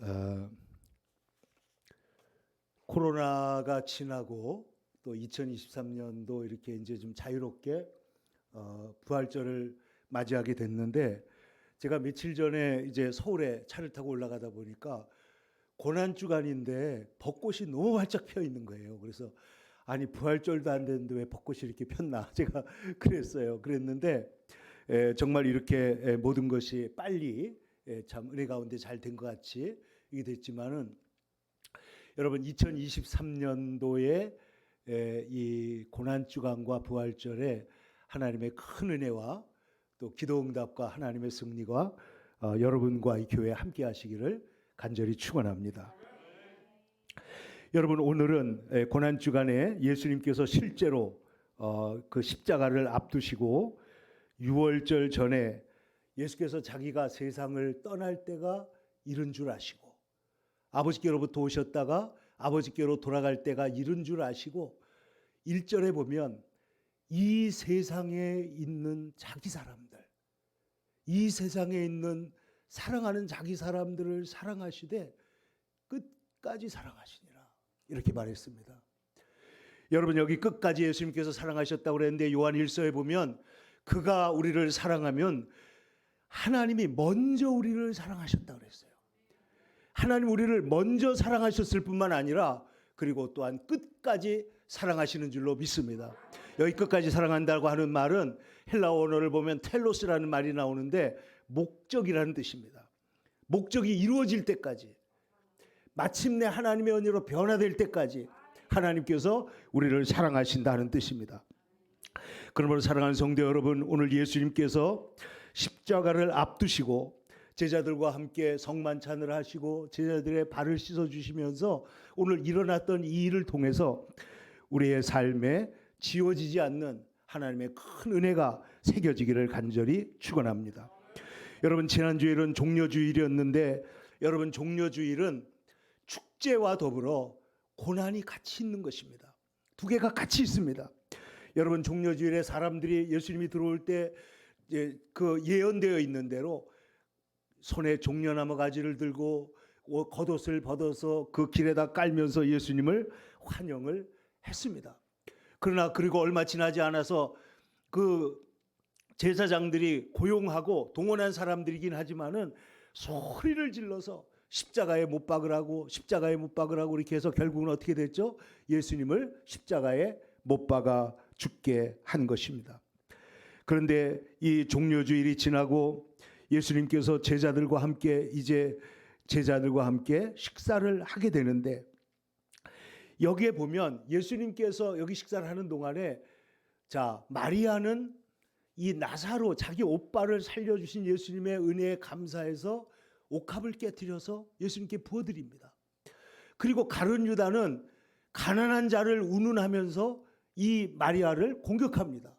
어, 코로나가 지나고 또 2023년도 이렇게 이제 좀 자유롭게 부활절을 맞이하게 됐는데, 제가 며칠 전에 이제 서울에 차를 타고 올라가다 보니까 고난주간인데 벚꽃이 너무 활짝 피어 있는 거예요. 그래서 아니, 부활절도 안 됐는데 왜 벚꽃이 이렇게 폈나 제가 그랬어요. 그랬는데 정말 이렇게 모든 것이 빨리 참 은혜 가운데 잘 된 것 같이 이게 됐지만은, 여러분 2023년도에 이 고난주간과 부활절에 하나님의 큰 은혜와 또 기도응답과 하나님의 승리가 여러분과 이 교회에 함께 하시기를 간절히 축원합니다. 여러분, 오늘은 고난주간에 예수님께서 실제로 그 십자가를 앞두시고 6월절 전에 예수께서 자기가 세상을 떠날 때가 이른 줄 아시고, 아버지께로부터 오셨다가 아버지께로 돌아갈 때가 이른 줄 아시고, 1절에 보면 이 세상에 있는 자기 사람들, 이 세상에 있는 사랑하는 자기 사람들을 사랑하시되 끝까지 사랑하시니라, 이렇게 말했습니다. 여러분, 여기 끝까지 예수님께서 사랑하셨다고 그랬는데 요한 1서에 보면 그가 우리를 사랑하면 하나님이 먼저 우리를 사랑하셨다고 그랬어요. 하나님 우리를 먼저 사랑하셨을 뿐만 아니라 그리고 또한 끝까지 사랑하시는 줄로 믿습니다. 여기 끝까지 사랑한다고 하는 말은 헬라어 언어를 보면 텔로스라는 말이 나오는데 목적이라는 뜻입니다. 목적이 이루어질 때까지, 마침내 하나님의 은혜로 변화될 때까지 하나님께서 우리를 사랑하신다는 뜻입니다. 그러므로 사랑하는 성도 여러분, 오늘 예수님께서 십자가를 앞두시고 제자들과 함께 성만찬을 하시고 제자들의 발을 씻어주시면서 오늘 일어났던 이 일을 통해서 우리의 삶에 지워지지 않는 하나님의 큰 은혜가 새겨지기를 간절히 축원합니다. 여러분, 지난주일은 종려주일이었는데, 여러분, 종려주일은 축제와 더불어 고난이 같이 있는 것입니다. 두 개가 같이 있습니다. 여러분, 종려주일에 사람들이 예수님이 들어올 때 그 예언되어 있는 대로 손에 종려나무 가지를 들고 겉옷을 벗어서 그 길에다 깔면서 예수님을 환영을 했습니다. 그러나 그리고 얼마 지나지 않아서 그 제사장들이 고용하고 동원한 사람들이긴 하지만은 소리를 질러서 십자가에 못 박으라고, 십자가에 못 박으라고 이렇게 해서 결국은 어떻게 됐죠? 예수님을 십자가에 못 박아 죽게 한 것입니다. 그런데 이 종려주일이 지나고 예수님께서 제자들과 함께 식사를 하게 되는데, 여기에 보면 예수님께서 여기 식사를 하는 동안에 마리아는 이 나사로, 자기 오빠를 살려주신 예수님의 은혜에 감사해서 옥합을 깨뜨려서 예수님께 부어드립니다. 그리고 가룟 유다는 가난한 자를 운운하면서 이 마리아를 공격합니다.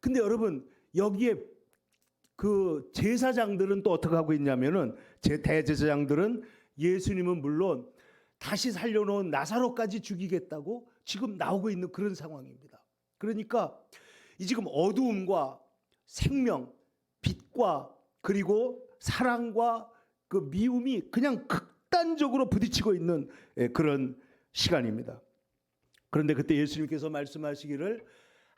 근데 여러분, 여기에 그 제사장들은 또 어떻게 하고 있냐면은, 대제사장들은 예수님은 물론 다시 살려놓은 나사로까지 죽이겠다고 지금 나오고 있는 그런 상황입니다. 그러니까 이 지금 어두움과 생명, 빛과 그리고 사랑과 그 미움이 그냥 극단적으로 부딪히고 있는 그런 시간입니다. 그런데 그때 예수님께서 말씀하시기를,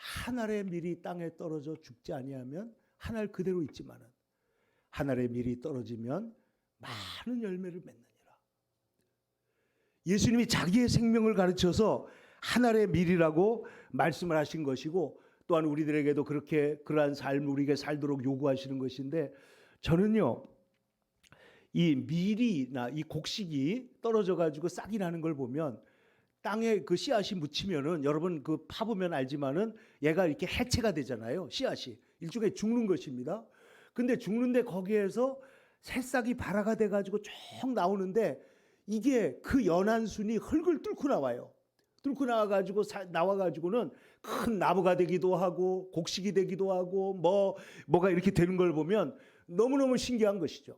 한 알의 밀이 땅에 떨어져 죽지 아니하면 한 알 그대로 있지만은 한 알의 밀이 떨어지면 많은 열매를 맺느니라. 예수님이 자기의 생명을 가르쳐서 한 알의 밀이라고 말씀을 하신 것이고, 또한 우리들에게도 그러한 삶을 우리에게 살도록 요구하시는 것인데, 저는요, 이 밀이나 이 곡식이 떨어져 가지고 싹이 나는 걸 보면, 땅에 그 씨앗이 묻히면은, 여러분 그 파보면 알지만은 얘가 이렇게 해체가 되잖아요. 씨앗이 일종의 죽는 것입니다. 근데 죽는데 거기에서 새싹이 발화가 돼 가지고 쭉 나오는데, 이게 그 연한 순이 흙을 뚫고 나와요. 뚫고 나와 가지고 나와 가지고는 큰 나무가 되기도 하고 곡식이 되기도 하고 뭐가 이렇게 되는 걸 보면 너무너무 신기한 것이죠.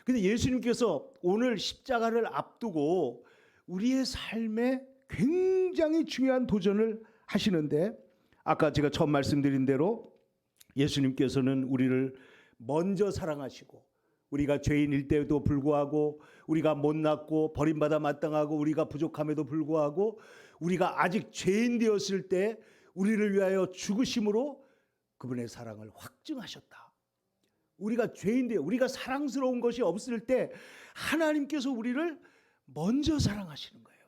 근데 예수님께서 오늘 십자가를 앞두고 우리의 삶에 굉장히 중요한 도전을 하시는데, 아까 제가 처음 말씀드린 대로 예수님께서는 우리를 먼저 사랑하시고 우리가 죄인일 때에도 불구하고, 우리가 못났고 버림받아 마땅하고 우리가 부족함에도 불구하고, 우리가 아직 죄인 되었을 때 우리를 위하여 죽으심으로 그분의 사랑을 확증하셨다. 우리가 죄인데 우리가 사랑스러운 것이 없을 때 하나님께서 우리를 먼저 사랑하시는 거예요.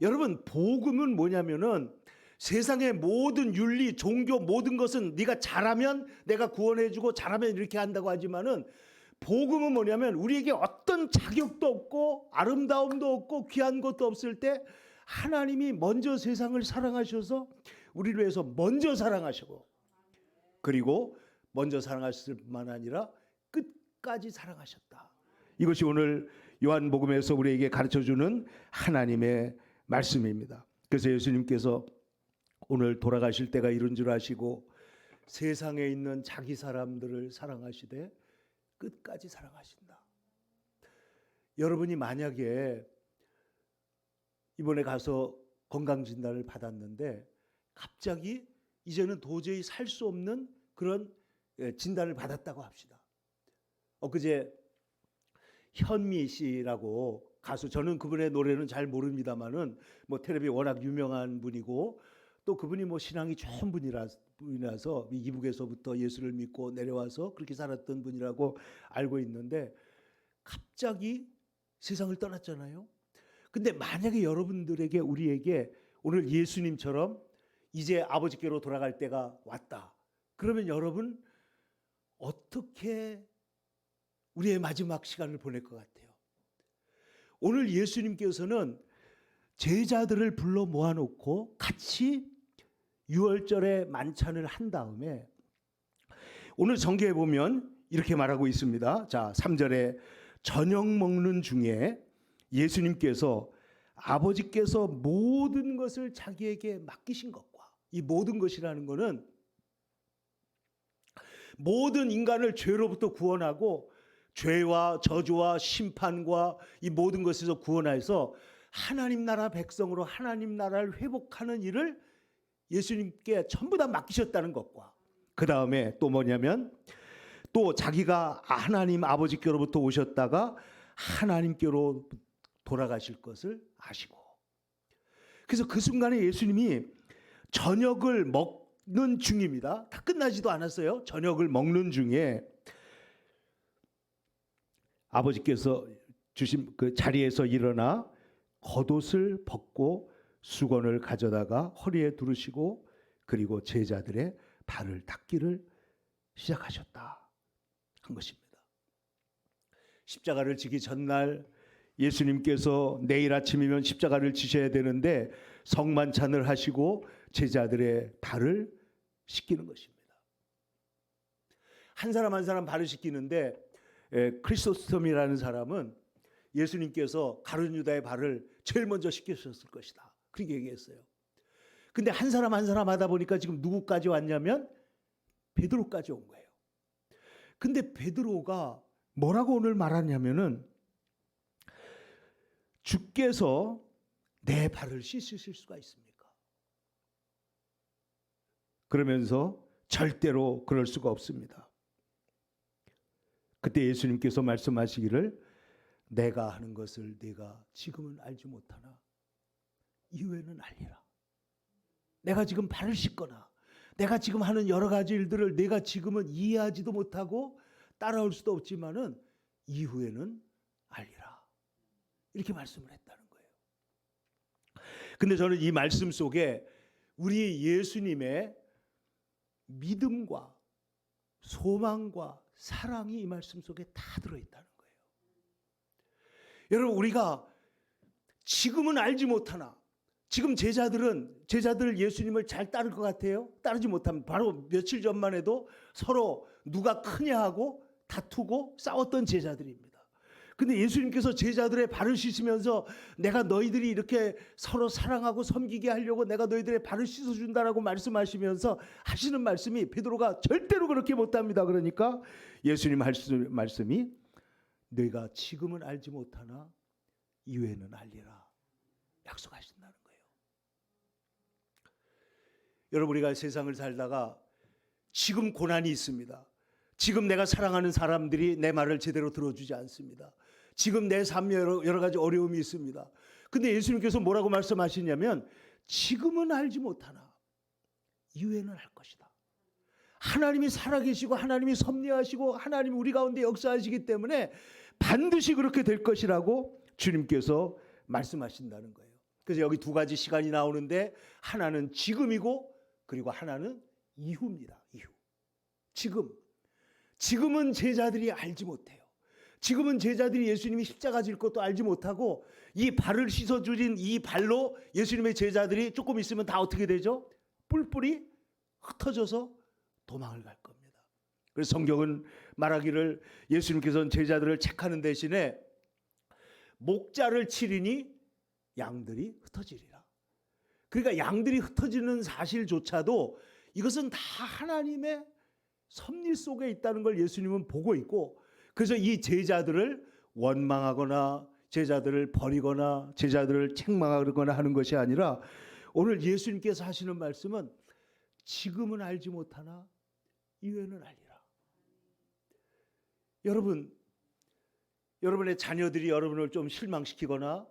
여러분, 복음은 뭐냐면은 세상의 모든 윤리, 종교, 모든 것은 네가 잘하면 내가 구원해주고 잘하면 이렇게 한다고 하지만은, 복음은 뭐냐면 우리에게 어떤 자격도 없고 아름다움도 없고 귀한 것도 없을 때 하나님이 먼저 세상을 사랑하셔서 우리를 위해서 먼저 사랑하시고, 그리고 먼저 사랑하실 뿐만 아니라 끝까지 사랑하셨다. 이것이 오늘 요한복음에서 우리에게 가르쳐주는 하나님의 말씀입니다. 그래서 예수님께서 오늘 돌아가실 때가 이른 줄 아시고 세상에 있는 자기 사람들을 사랑하시되 끝까지 사랑하신다. 여러분이 만약에 이번에 가서 건강진단을 받았는데 갑자기 이제는 도저히 살 수 없는 그런 진단을 받았다고 합시다. 엊그제 현미 씨라고 가수, 저는 그분의 노래는 잘 모릅니다만은 뭐 텔레비 워낙 유명한 분이고, 또 그분이 뭐 신앙이 좋은 분이라서 이북에서부터 예수를 믿고 내려와서 그렇게 살았던 분이라고 알고 있는데 갑자기 세상을 떠났잖아요. 근데 만약에 여러분들에게, 우리에게 오늘 예수님처럼 이제 아버지께로 돌아갈 때가 왔다, 그러면 여러분 어떻게 우리의 마지막 시간을 보낼 것 같아요? 오늘 예수님께서는 제자들을 불러 모아놓고 같이 유월절에 만찬을 한 다음에 오늘 성경에 보면 이렇게 말하고 있습니다. 자, 3절에 저녁 먹는 중에 예수님께서 아버지께서 모든 것을 자기에게 맡기신 것과, 이 모든 것이라는 것은 모든 인간을 죄로부터 구원하고 죄와 저주와 심판과 이 모든 것에서 구원해서 하나님 나라 백성으로 하나님 나라를 회복하는 일을 예수님께 전부 다 맡기셨다는 것과, 그 다음에 또 뭐냐면 또 자기가 하나님 아버지께로부터 오셨다가 하나님께로 돌아가실 것을 아시고, 그래서 그 순간에 예수님이 저녁을 먹는 중입니다. 다 끝나지도 않았어요. 저녁을 먹는 중에 아버지께서 주신 그 자리에서 일어나 겉옷을 벗고 수건을 가져다가 허리에 두르시고 그리고 제자들의 발을 닦기를 시작하셨다 한 것입니다. 십자가를 지기 전날 예수님께서 내일 아침이면 십자가를 지셔야 되는데 성만찬을 하시고 제자들의 발을 씻기는 것입니다. 한 사람 한 사람 발을 씻기는데 크리소스톰이라는 사람은 예수님께서 가룟 유다의 발을 제일 먼저 씻기셨을 것이다, 그렇게 얘기했어요. 근데 한 사람 한 사람 하다 보니까 지금 누구까지 왔냐면 베드로까지 온 거예요. 근데 베드로가 뭐라고 오늘 말하냐면은 주께서 내 발을 씻으실 수가 있습니까? 그러면서 절대로 그럴 수가 없습니다. 그때 예수님께서 말씀하시기를 내가 하는 것을 네가 지금은 알지 못하나 이후에는 알리라. 내가 지금 발을 씻거나 내가 지금 하는 여러 가지 일들을 내가 지금은 이해하지도 못하고 따라올 수도 없지만은 이후에는 알리라, 이렇게 말씀을 했다는 거예요. 근데 저는 이 말씀 속에 우리 예수님의 믿음과 소망과 사랑이 이 말씀 속에 다 들어있다는 거예요. 여러분, 우리가 지금은 알지 못하나, 지금 제자들 예수님을 잘 따를 것 같아요? 따르지 못하면 바로 며칠 전만 해도 서로 누가 크냐 하고 다투고 싸웠던 제자들입니다. 근데 예수님께서 제자들의 발을 씻으면서 내가 너희들이 이렇게 서로 사랑하고 섬기게 하려고 내가 너희들의 발을 씻어준다라고 말씀하시면서 하시는 말씀이 베드로가 절대로 그렇게 못합니다. 그러니까 예수님 말씀이 너희가 지금은 알지 못하나 이후에는 알리라 약속하신다는 거예요. 여러분, 우리가 세상을 살다가 지금 고난이 있습니다. 지금 내가 사랑하는 사람들이 내 말을 제대로 들어주지 않습니다. 지금 내 삶에 여러 가지 어려움이 있습니다. 근데 예수님께서 뭐라고 말씀하시냐면 지금은 알지 못하나 이후에는 알 것이다. 하나님이 살아계시고 하나님이 섭리하시고 하나님이 우리 가운데 역사하시기 때문에 반드시 그렇게 될 것이라고 주님께서 말씀하신다는 거예요. 그래서 여기 두 가지 시간이 나오는데 하나는 지금이고 그리고 하나는 이후입니다. 이후. 지금은 제자들이 알지 못해요. 지금은 제자들이 예수님이 십자가 질 것도 알지 못하고 이 발을 씻어주신 이 발로 예수님의 제자들이 조금 있으면 다 어떻게 되죠? 뿔뿔이 흩어져서 도망을 갈 겁니다. 그래서 성경은 말하기를 예수님께서는 제자들을 책하는 대신에 목자를 치리니 양들이 흩어지리라. 그러니까 양들이 흩어지는 사실조차도 이것은 다 하나님의 섭리 속에 있다는 걸 예수님은 보고 있고, 그래서 이 제자들을 원망하거나 제자들을 버리거나 제자들을 책망하거나 하는 것이 아니라 오늘 예수님께서 하시는 말씀은 지금은 알지 못하나 이후에는 알리라. 여러분의 자녀들이 여러분을 좀 실망시키거나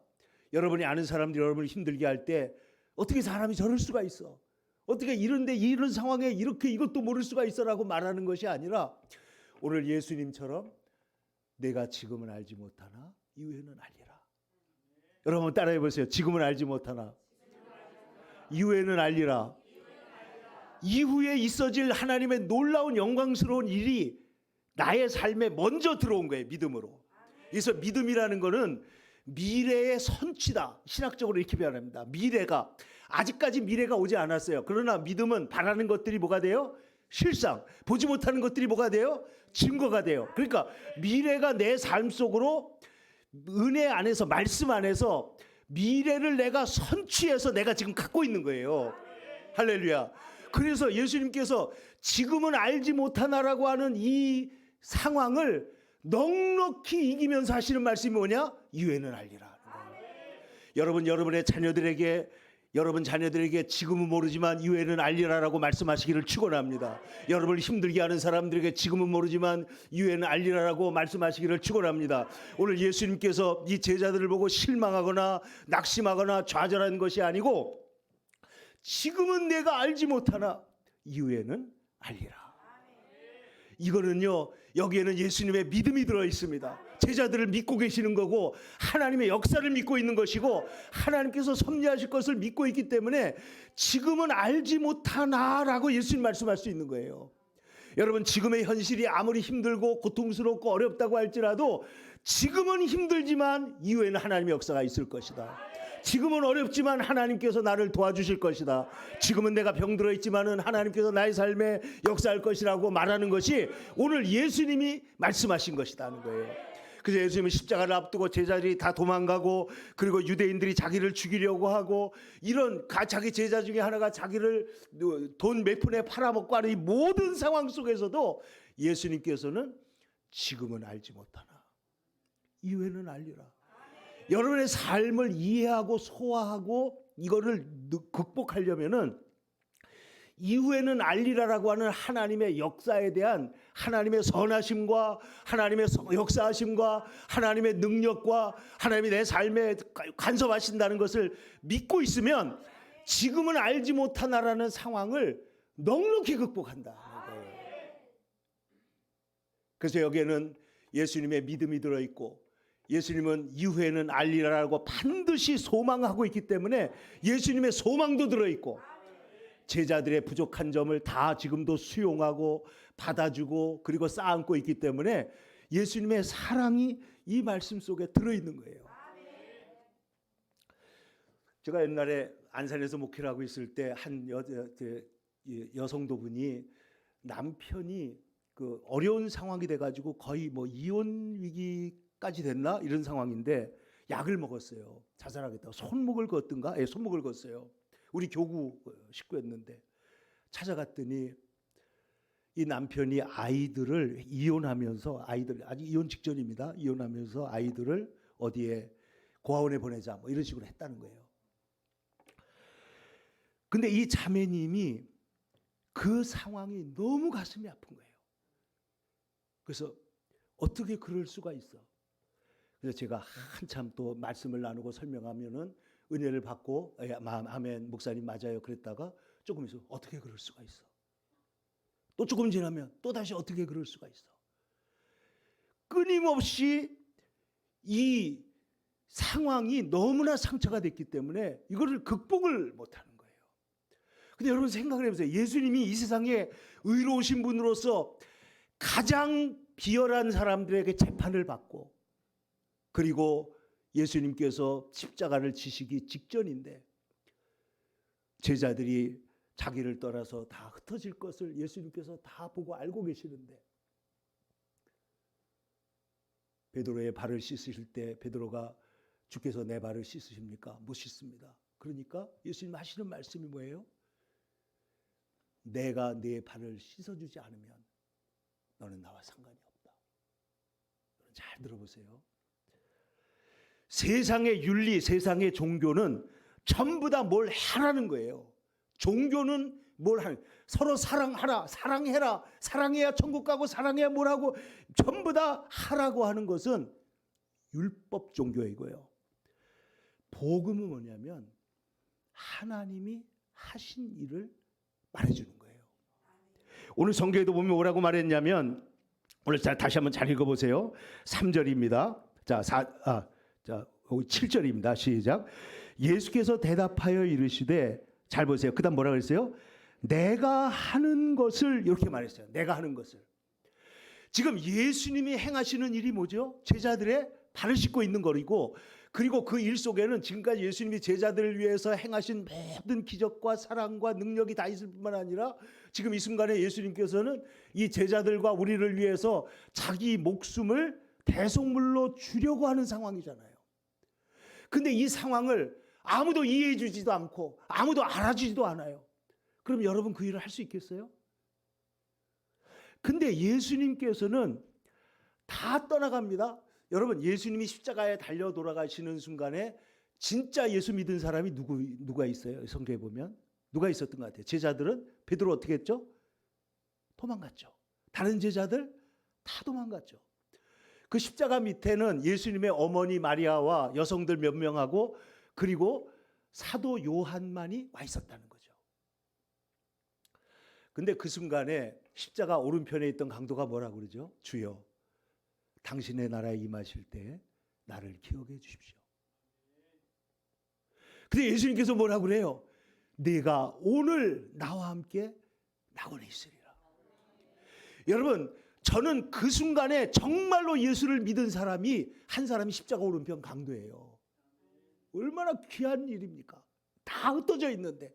여러분이 아는 사람들이 여러분을 힘들게 할 때 어떻게 사람이 저럴 수가 있어? 어떻게 이런 상황에 이렇게 이것도 모를 수가 있어라고 말하는 것이 아니라 오늘 예수님처럼 내가 지금은 알지 못하나 이후에는 알리라. 여러분 따라해 보세요. 지금은 알지 못하나 이후에는 알리라. 이후에 있어질 하나님의 놀라운 영광스러운 일이 나의 삶에 먼저 들어온 거예요. 믿음으로. 그래서 믿음이라는 거는 미래의 선취다. 신학적으로 이렇게 표현합니다. 아직까지 미래가 오지 않았어요. 그러나 믿음은 바라는 것들이 뭐가 돼요? 실상. 보지 못하는 것들이 뭐가 돼요? 증거가 돼요. 그러니까 미래가 내 삶 속으로 은혜 안에서 말씀 안에서 미래를 내가 선취해서 내가 지금 갖고 있는 거예요. 할렐루야. 그래서 예수님께서 지금은 알지 못하나라고 하는 이 상황을 넉넉히 이기면서 하시는 말씀이 뭐냐? 이후에는 알리라. 여러분의 자녀들에게 여러분 자녀들에게 지금은 모르지만 이후에는 알리라라고 말씀하시기를 축원합니다. 여러분을 힘들게 하는 사람들에게 지금은 모르지만 이후에는 알리라라고 말씀하시기를 축원합니다. 오늘 예수님께서 이 제자들을 보고 실망하거나 낙심하거나 좌절한 것이 아니고 지금은 내가 알지 못하나 이후에는 알리라. 이거는요, 여기에는 예수님의 믿음이 들어 있습니다. 제자들을 믿고 계시는 거고 하나님의 역사를 믿고 있는 것이고 하나님께서 섭리하실 것을 믿고 있기 때문에 지금은 알지 못하나라고 예수님 말씀할 수 있는 거예요. 여러분, 지금의 현실이 아무리 힘들고 고통스럽고 어렵다고 할지라도 지금은 힘들지만 이후에는 하나님의 역사가 있을 것이다. 지금은 어렵지만 하나님께서 나를 도와주실 것이다. 지금은 내가 병들어 있지만은 하나님께서 나의 삶에 역사할 것이라고 말하는 것이 오늘 예수님이 말씀하신 것이라는 거예요. 그래서 예수님은 십자가를 앞두고 제자들이 다 도망가고 그리고 유대인들이 자기를 죽이려고 하고 이런 자기 제자 중에 하나가 자기를 돈 몇 푼에 팔아먹고 하는 이 모든 상황 속에서도 예수님께서는 지금은 알지 못하나 이후에는 알리라. 여러분의 삶을 이해하고 소화하고 이거를 극복하려면은 이후에는 알리라라고 하는 하나님의 역사에 대한 하나님의 선하심과 하나님의 역사하심과 하나님의 능력과 하나님이 내 삶에 간섭하신다는 것을 믿고 있으면 지금은 알지 못하나라는 상황을 넉넉히 극복한다. 그래서 여기에는 예수님의 믿음이 들어있고 예수님은 이후에는 알리라라고 반드시 소망하고 있기 때문에 예수님의 소망도 들어있고 제자들의 부족한 점을 다 지금도 수용하고 받아주고 그리고 쌓아안고 있기 때문에 예수님의 사랑이 이 말씀 속에 들어있는 거예요. 제가 옛날에 안산에서 목회를 하고 있을 때 한 여성도분이 남편이 그 어려운 상황이 돼가지고 거의 뭐 이혼 위기까지 됐나 이런 상황인데 약을 먹었어요. 자살하겠다고 손목을 그었던가? 예, 손목을 그었어요. 우리 교구 식구였는데 찾아갔더니 이 남편이 아이들을 이혼하면서 아직 이혼 직전입니다. 이혼하면서 아이들을 어디에 고아원에 보내자 뭐 이런 식으로 했다는 거예요. 근데 이 자매님이 그 상황이 너무 가슴이 아픈 거예요. 그래서 어떻게 그럴 수가 있어? 그래서 제가 한참 또 말씀을 나누고 설명하면은 은혜를 받고 아멘 목사님 맞아요 그랬다가 조금 있어 어떻게 그럴 수가 있어? 또 조금 지나면 또 다시 어떻게 그럴 수가 있어? 끊임없이 이 상황이 너무나 상처가 됐기 때문에 이거를 극복을 못하는 거예요. 근데 여러분 생각을 해보세요. 예수님이 이 세상에 의로우신 분으로서 가장 비열한 사람들에게 재판을 받고 그리고 예수님께서 십자가를 지시기 직전인데 제자들이 자기를 떠나서 다 흩어질 것을 예수님께서 다 보고 알고 계시는데 베드로의 발을 씻으실 때 베드로가 주께서 내 발을 씻으십니까? 못 씻습니다. 그러니까 예수님 하시는 말씀이 뭐예요? 내가 네 발을 씻어주지 않으면 너는 나와 상관이 없다. 잘 들어보세요. 세상의 윤리, 세상의 종교는 전부 다 뭘 하라는 거예요. 종교는 뭘 하는 서로 사랑하라, 사랑해라, 사랑해야 천국 가고 사랑해야 뭘 하고 전부 다 하라고 하는 것은 율법 종교이고요. 복음은 뭐냐면 하나님이 하신 일을 말해주는 거예요. 오늘 성경에도 보면 뭐라고 말했냐면 오늘 다시 한번 잘 읽어보세요. 3절입니다. 자, 7절입니다. 시작. 예수께서 대답하여 이르시되 잘 보세요. 그 다음 뭐라 그랬어요? 내가 하는 것을 이렇게 말했어요. 내가 하는 것을. 지금 예수님이 행하시는 일이 뭐죠? 제자들의 발을 씻고 있는 거리고 그리고 그 일 속에는 지금까지 예수님이 제자들을 위해서 행하신 모든 기적과 사랑과 능력이 다 있을 뿐만 아니라 지금 이 순간에 예수님께서는 이 제자들과 우리를 위해서 자기 목숨을 대속물로 주려고 하는 상황이잖아요. 근데 이 상황을 아무도 이해해 주지도 않고 아무도 알아주지도 않아요. 그럼 여러분 그 일을 할 수 있겠어요? 근데 예수님께서는 다 떠나갑니다. 여러분 예수님이 십자가에 달려 돌아가시는 순간에 진짜 예수 믿은 사람이 누가 있어요? 성경에 보면 누가 있었던 것 같아요? 제자들은 베드로 어떻게 했죠? 도망갔죠. 다른 제자들 다 도망갔죠. 그 십자가 밑에는 예수님의 어머니 마리아와 여성들 몇 명하고 그리고 사도 요한만이 와 있었다는 거죠. 근데 그 순간에 십자가 오른편에 있던 강도가 뭐라고 그러죠? 주여 당신의 나라에 임하실 때 나를 기억해 주십시오. 근데 예수님께서 뭐라고 그래요? 네가 오늘 나와 함께 낙원에 있으리라. 여러분 저는 그 순간에 정말로 예수를 믿은 사람이 한 사람이 십자가 오른편 강도예요. 얼마나 귀한 일입니까? 다 흩어져 있는데.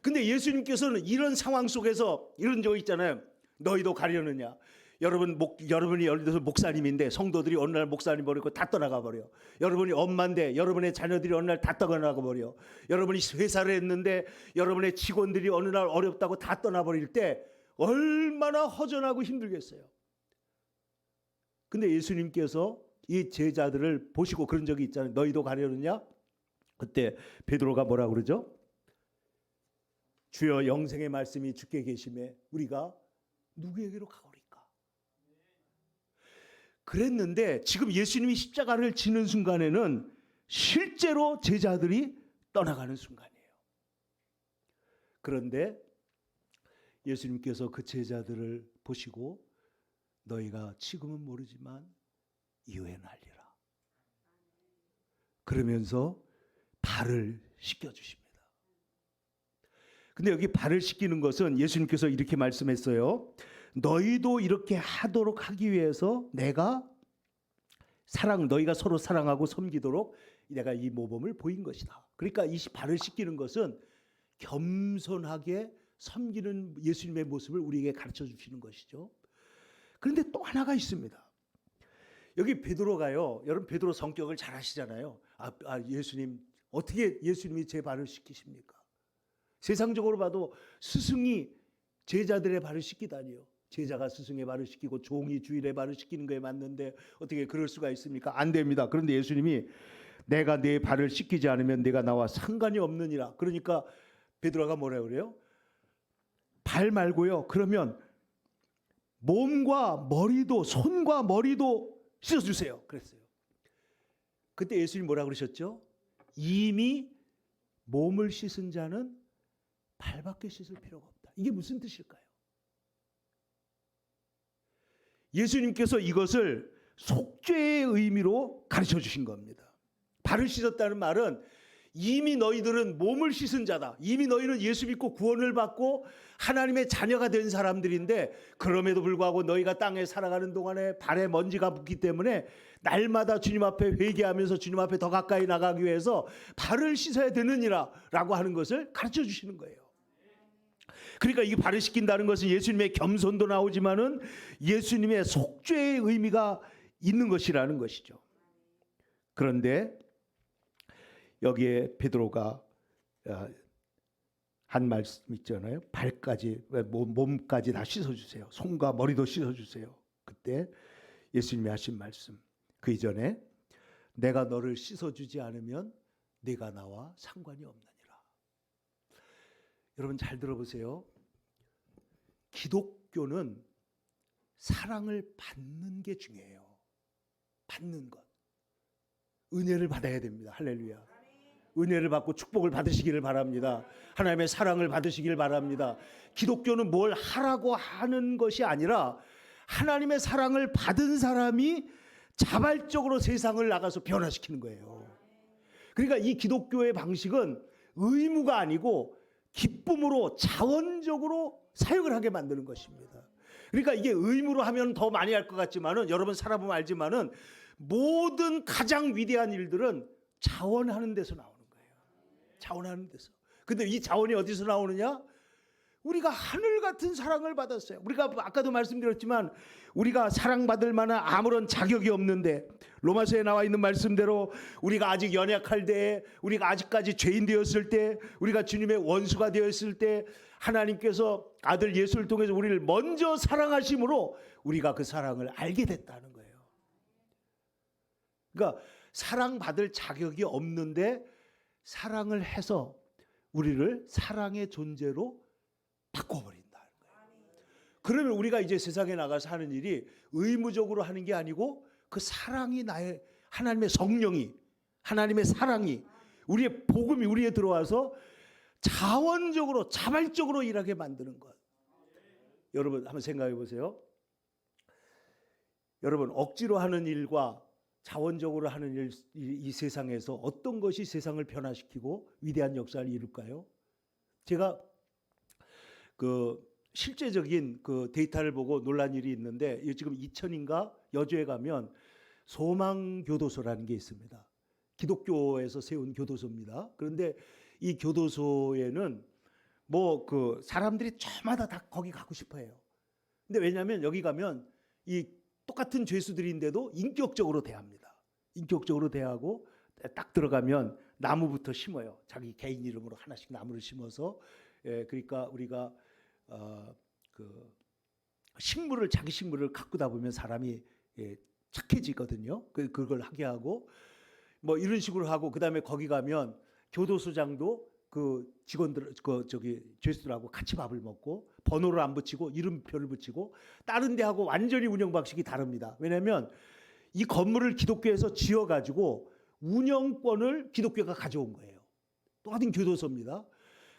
근데 예수님께서는 이런 상황 속에서 이런 적 있잖아요. 너희도 가려느냐. 여러분이 예를 들어서 목사님인데 성도들이 어느 날 목사님 버리고 다 떠나가 버려. 여러분이 엄마인데 여러분의 자녀들이 어느 날 다 떠나가 버려. 여러분이 회사를 했는데 여러분의 직원들이 어느 날 어렵다고 다 떠나버릴 때 얼마나 허전하고 힘들겠어요. 근데 예수님께서 이 제자들을 보시고 그런 적이 있잖아요. 너희도 가려느냐? 그때 베드로가 뭐라고 그러죠? 주여 영생의 말씀이 주께 계심에 우리가 누구에게로 가오리까? 그랬는데 지금 예수님이 십자가를 지는 순간에는 실제로 제자들이 떠나가는 순간이에요. 그런데 예수님께서 그 제자들을 보시고 너희가 지금은 모르지만 이후에는 알리라. 그러면서 발을 씻겨주십니다. 근데 여기 발을 씻기는 것은 예수님께서 이렇게 말씀했어요. 너희도 이렇게 하도록 하기 위해서 내가 너희가 서로 사랑하고 섬기도록 내가 이 모범을 보인 것이다. 그러니까 이 발을 씻기는 것은 겸손하게 섬기는 예수님의 모습을 우리에게 가르쳐 주시는 것이죠. 그런데 또 하나가 있습니다. 여기 베드로가요. 여러분 베드로 성격을 잘 아시잖아요. 예수님 어떻게 예수님이 제 발을 씻기십니까? 세상적으로 봐도 스승이 제자들의 발을 씻기다니요. 제자가 스승의 발을 씻기고 종이 주인의 발을 씻기는 거에 맞는데 어떻게 그럴 수가 있습니까? 안 됩니다. 그런데 예수님이 내가 네 발을 씻기지 않으면 내가 나와 상관이 없느니라. 그러니까 베드로가 뭐라 그래요? 발 말고요. 그러면 몸과 머리도, 손과 머리도 씻어주세요. 그랬어요. 그때 예수님 뭐라 그러셨죠? 이미 몸을 씻은 자는 발밖에 씻을 필요가 없다. 이게 무슨 뜻일까요? 예수님께서 이것을 속죄의 의미로 가르쳐 주신 겁니다. 발을 씻었다는 말은 이미 너희들은 몸을 씻은 자다. 이미 너희는 예수 믿고 구원을 받고 하나님의 자녀가 된 사람들인데, 그럼에도 불구하고 너희가 땅에 살아가는 동안에 발에 먼지가 붙기 때문에 날마다 주님 앞에 회개하면서 주님 앞에 더 가까이 나가기 위해서 발을 씻어야 되느니라 라고 하는 것을 가르쳐 주시는 거예요. 그러니까 이 발을 씻긴다는 것은 예수님의 겸손도 나오지만은 예수님의 속죄의 의미가 있는 것이라는 것이죠. 그런데 여기에 베드로가 한 말씀 있잖아요. 발까지, 몸까지 다 씻어주세요. 손과 머리도 씻어주세요. 그때 예수님이 하신 말씀, 그 이전에 내가 너를 씻어주지 않으면 네가 나와 상관이 없느니라. 여러분 잘 들어보세요. 기독교는 사랑을 받는 게 중요해요. 받는 것. 은혜를 받아야 됩니다. 할렐루야. 은혜를 받고 축복을 받으시기를 바랍니다. 하나님의 사랑을 받으시기를 바랍니다. 기독교는 뭘 하라고 하는 것이 아니라 하나님의 사랑을 받은 사람이 자발적으로 세상을 나가서 변화시키는 거예요. 그러니까 이 기독교의 방식은 의무가 아니고 기쁨으로 자원적으로 사역을 하게 만드는 것입니다. 그러니까 이게 의무로 하면 더 많이 할 것 같지만은, 여러분 살아보면 알지만은 모든 가장 위대한 일들은 자원하는 데서 나오는 거예요. 자원하는 데서. 근데 이 자원이 어디서 나오느냐? 우리가 하늘 같은 사랑을 받았어요. 우리가 아까도 말씀드렸지만 우리가 사랑받을 만한 아무런 자격이 없는데, 로마서에 나와 있는 말씀대로 우리가 아직 연약할 때, 우리가 아직까지 죄인 되었을 때, 우리가 주님의 원수가 되었을 때 하나님께서 아들 예수를 통해서 우리를 먼저 사랑하심으로 우리가 그 사랑을 알게 됐다는 거예요. 그러니까 사랑받을 자격이 없는데 사랑을 해서 우리를 사랑의 존재로 바꿔버린다는 거예요. 그러면 우리가 이제 세상에 나가서 하는 일이 의무적으로 하는 게 아니고 그 사랑이, 나의 하나님의 성령이, 하나님의 사랑이, 우리의 복음이 우리에 들어와서 자원적으로 자발적으로 일하게 만드는 것. 여러분 한번 생각해 보세요. 여러분 억지로 하는 일과 자원적으로 하는 일, 이 세상에서 어떤 것이 세상을 변화시키고 위대한 역사를 이룰까요? 제가 그 실제적인 그 데이터를 보고 놀란 일이 있는데, 지금 이천인가 여주에 가면 소망교도소라는 게 있습니다. 기독교에서 세운 교도소입니다. 그런데 이 교도소에는 뭐 그 사람들이 저마다 다 거기 가고 싶어해요. 근데 왜냐하면 여기 가면 이 똑같은 죄수들인데도 인격적으로 대합니다. 인격적으로 대하고 딱 들어가면 나무부터 심어요. 자기 개인 이름으로 하나씩 나무를 심어서, 그러니까 우리가 그 식물을, 자기 식물을 가꾸다 보면 사람이 착해지거든요. 그걸 하게 하고 뭐 이런 식으로 하고, 그다음에 거기 가면 교도소장도 그 직원들, 그 저기 죄수들하고 같이 밥을 먹고 번호를 안 붙이고 이름표를 붙이고, 다른 데하고 완전히 운영 방식이 다릅니다. 왜냐하면 이 건물을 기독교에서 지어가지고 운영권을 기독교가 가져온 거예요. 똑같은 교도소입니다.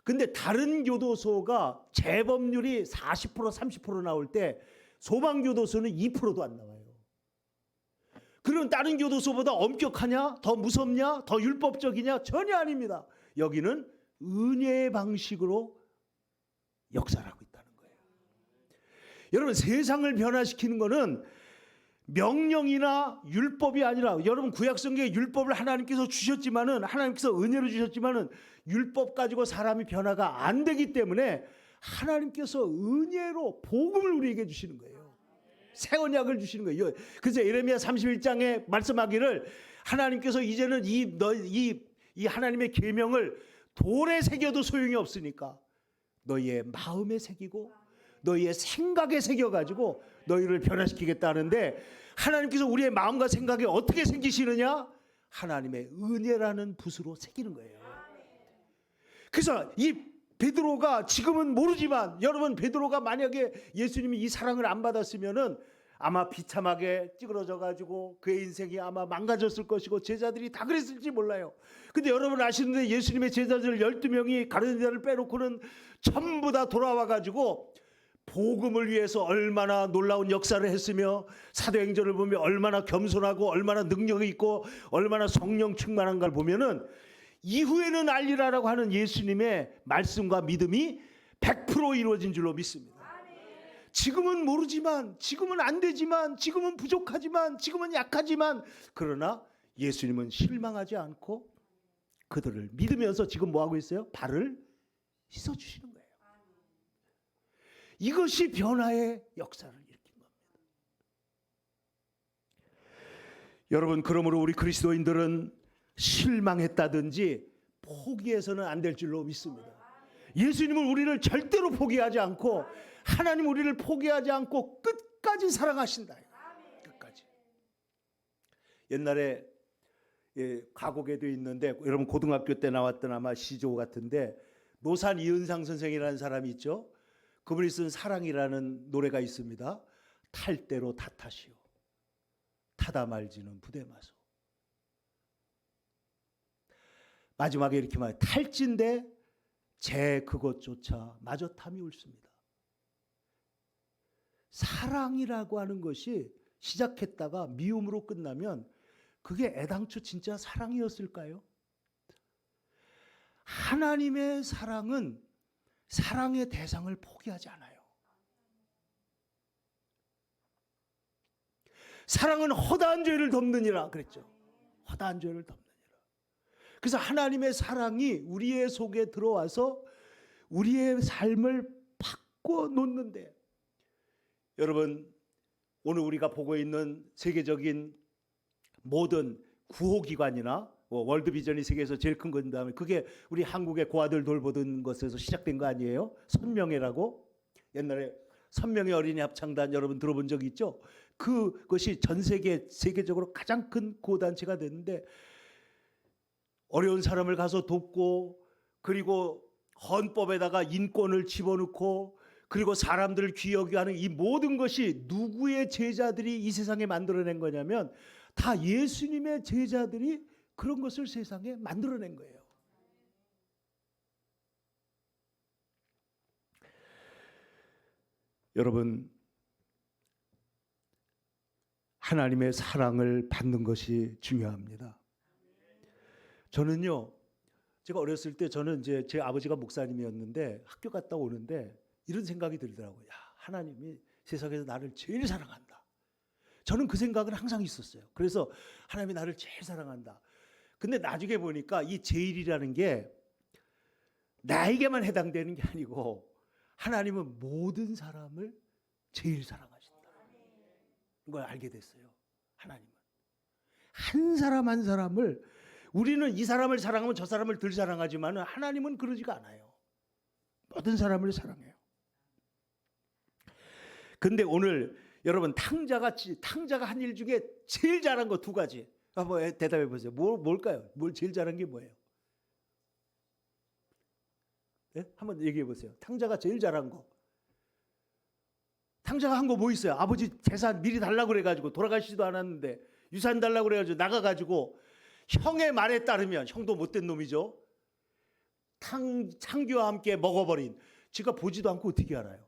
근데 다른 교도소가 재범률이 40% 30% 나올 때 소망교도소는 2%도 안 나와요. 그럼 다른 교도소보다 엄격하냐? 더 무섭냐? 더 율법적이냐? 전혀 아닙니다. 여기는 은혜의 방식으로 역사를 하고 있다는 거예요. 여러분 세상을 변화시키는 거는 명령이나 율법이 아니라, 여러분 구약성경에 율법을 하나님께서 주셨지만은, 하나님께서 은혜로 주셨지만은 율법 가지고 사람이 변화가 안 되기 때문에 하나님께서 은혜로 복음을 우리에게 주시는 거예요. 새 언약을 주시는 거예요. 그래서 예레미야 31장에 말씀하기를 하나님께서 이제는 이 하나님의 계명을 돌에 새겨도 소용이 없으니까 너희의 마음에 새기고 너희의 생각에 새겨가지고 너희를 변화시키겠다는데, 하나님께서 우리의 마음과 생각에 어떻게 새기시느냐? 하나님의 은혜라는 붓으로 새기는 거예요. 그래서 이 베드로가 지금은 모르지만 여러분 베드로가 만약에 예수님이 이 사랑을 안 받았으면은 아마 비참하게 찌그러져 가지고 그의 인생이 아마 망가졌을 것이고 제자들이 다 그랬을지 몰라요. 근데 여러분 아시는데 예수님의 제자들 12명이 가룟 유다를 빼놓고는 전부 다 돌아와 가지고 복음을 위해서 얼마나 놀라운 역사를 했으며 사도행전을 보면 얼마나 겸손하고 얼마나 능력이 있고 얼마나 성령 충만한가를 보면은 이후에는 알리라라고 하는 예수님의 말씀과 믿음이 100% 이루어진 줄로 믿습니다. 지금은 모르지만, 지금은 안 되지만, 지금은 부족하지만, 지금은 약하지만, 그러나 예수님은 실망하지 않고 그들을 믿으면서 지금 뭐 하고 있어요? 발을 씻어주시는 거예요. 이것이 변화의 역사를 일으킨 겁니다. 여러분, 그러므로 우리 그리스도인들은 실망했다든지 포기해서는 안 될 줄로 믿습니다. 예수님은 우리를 절대로 포기하지 않고 하나님 우리를 포기하지 않고 끝까지 사랑하신다. 끝까지. 옛날에 가곡에도 있는데 여러분 고등학교 때 나왔던 아마 시조 같은데 노산 이은상 선생이라는 사람이 있죠. 그분이 쓴 사랑이라는 노래가 있습니다. 탈 대로 탓하시오. 타다 말지는 부대 마소. 마지막에 이렇게 말해요. 탈진데 제 그것조차 마저 탐이 옳습니다. 사랑이라고 하는 것이 시작했다가 미움으로 끝나면 그게 애당초 진짜 사랑이었을까요? 하나님의 사랑은 사랑의 대상을 포기하지 않아요. 사랑은 허다한 죄를 덮느니라 그랬죠. 허다한 죄를 덮느니라. 그래서 하나님의 사랑이 우리의 속에 들어와서 우리의 삶을 바꿔놓는데 여러분 오늘 우리가 보고 있는 세계적인 모든 구호기관이나 월드비전이 세계에서 제일 큰 건다면 그게 우리 한국의 고아들 돌보던 것에서 시작된 거 아니에요? 선명회라고 옛날에 선명회 어린이 합창단 여러분 들어본 적 있죠? 그것이 전 세계적으로 가장 큰 구호단체가 됐는데 어려운 사람을 가서 돕고 그리고 헌법에다가 인권을 집어넣고 그리고 사람들을 귀하게 하는 이 모든 것이 누구의 제자들이 이 세상에 만들어낸 거냐면 다 예수님의 제자들이 그런 것을 세상에 만들어낸 거예요. 여러분 하나님의 사랑을 받는 것이 중요합니다. 저는요, 제가 어렸을 때 저는 이제 제 아버지가 목사님이었는데 학교 갔다 오는데 이런 생각이 들더라고요. 야, 하나님이 세상에서 나를 제일 사랑한다. 저는 그 생각은 항상 있었어요. 그래서 하나님이 나를 제일 사랑한다. 근데 나중에 보니까 이 제일이라는 게 나에게만 해당되는 게 아니고 하나님은 모든 사람을 제일 사랑하신다. 이걸 알게 됐어요. 하나님은. 한 사람 한 사람을 우리는 이 사람을 사랑하면 저 사람을 덜 사랑하지만 하나님은 그러지가 않아요. 모든 사람을 사랑해요. 근데 오늘 여러분 탕자가 한 일 중에 제일 잘한 거 두 가지. 한번 대답해 보세요. 뭘까요? 뭘 제일 잘한 게 뭐예요? 네? 한번 얘기해 보세요. 탕자가 제일 잘한 거. 탕자가 한 거 뭐 있어요? 아버지 재산 미리 달라고 그래가지고 돌아가시지도 않았는데 유산 달라고 그래가지고 나가가지고 형의 말에 따르면 형도 못된 놈이죠. 창기와 함께 먹어버린. 지가 보지도 않고 어떻게 알아요?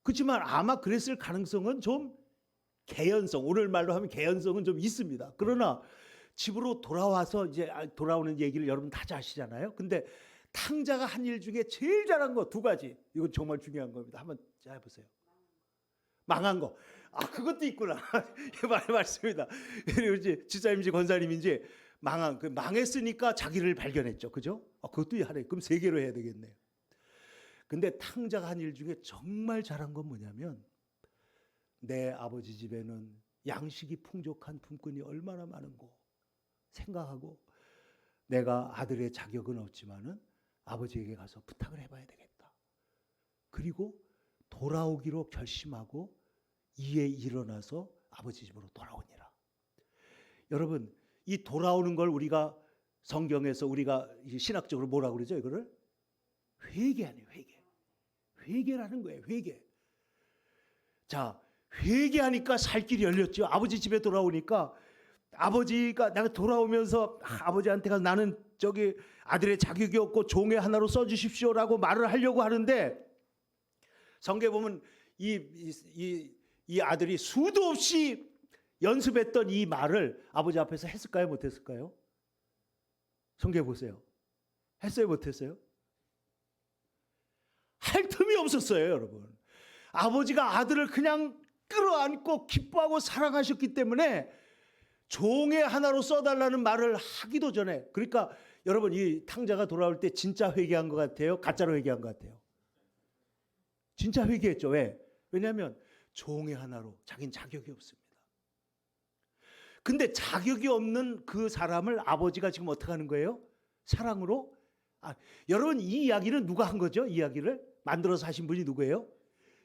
그렇지만 아마 그랬을 가능성은 좀 개연성, 오늘 말로 하면 개연성은 좀 있습니다. 그러나 집으로 돌아와서 이제 돌아오는 얘기를 여러분 다 아시잖아요. 근데 탕자가 한 일 중에 제일 잘한 거 두 가지. 이건 정말 중요한 겁니다. 한번 해보세요. 망한 거. 아, 그것도 있구나. 맞습니다. 그리고 이제 집사님인지 권사님인지 망했으니까 자기를 발견했죠. 그죠? 그것도 하네. 그럼 세 개로 해야 되겠네요. 근데 탕자가 한 일 중에 정말 잘한 건 뭐냐면 내 아버지 집에는 양식이 풍족한 품꾼이 얼마나 많은고 생각하고 내가 아들의 자격은 없지만은 아버지에게 가서 부탁을 해봐야 되겠다. 그리고 돌아오기로 결심하고 이에 일어나서 아버지 집으로 돌아오니라. 여러분 이 돌아오는 걸 우리가 성경에서 우리가 신학적으로 뭐라고 그러죠? 이거를 회개 아니에요. 회개라는 거예요. 회개. 자, 회개하니까 살 길이 열렸죠. 아버지 집에 돌아오니까 아버지가 내가 돌아오면서 아버지한테 가서 나는 저기 아들의 자격이 없고 종의 하나로 써주십시오라고 말을 하려고 하는데 성경에 보면 이 아들이 수도 없이 연습했던 이 말을 아버지 앞에서 했을까요? 못했을까요? 성경에 보세요. 했어요? 못했어요? 할 틈이 없었어요, 여러분. 아버지가 아들을 그냥 끌어안고 기뻐하고 사랑하셨기 때문에 종의 하나로 써달라는 말을 하기도 전에, 그러니까 여러분 이 탕자가 돌아올 때 진짜 회개한 것 같아요? 가짜로 회개한 것 같아요? 진짜 회개했죠. 왜? 왜냐하면 종의 하나로 자기는 자격이 없습니다. 근데 자격이 없는 그 사람을 아버지가 지금 어떻게 하는 거예요? 사랑으로? 여러분 이 이야기는 누가 한 거죠? 이 이야기를 만들어서 하신 분이 누구예요?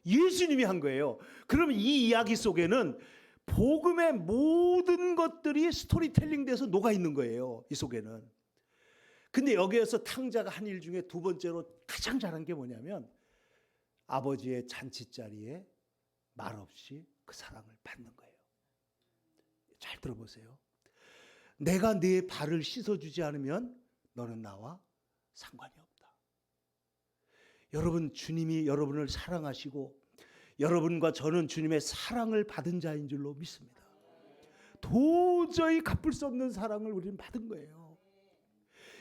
예수님이 한 거예요. 그러면 이 이야기 속에는 복음의 모든 것들이 스토리텔링 돼서 녹아 있는 거예요. 이 속에는. 근데 여기에서 탕자가 한 일 중에 두 번째로 가장 잘한 게 뭐냐면 아버지의 잔치 자리에 말없이 그 사랑을 받는 거예요. 잘 들어보세요. 내가 네 발을 씻어주지 않으면 너는 나와 상관이 없다. 여러분 주님이 여러분을 사랑하시고 여러분과 저는 주님의 사랑을 받은 자인 줄로 믿습니다. 도저히 갚을 수 없는 사랑을 우리는 받은 거예요.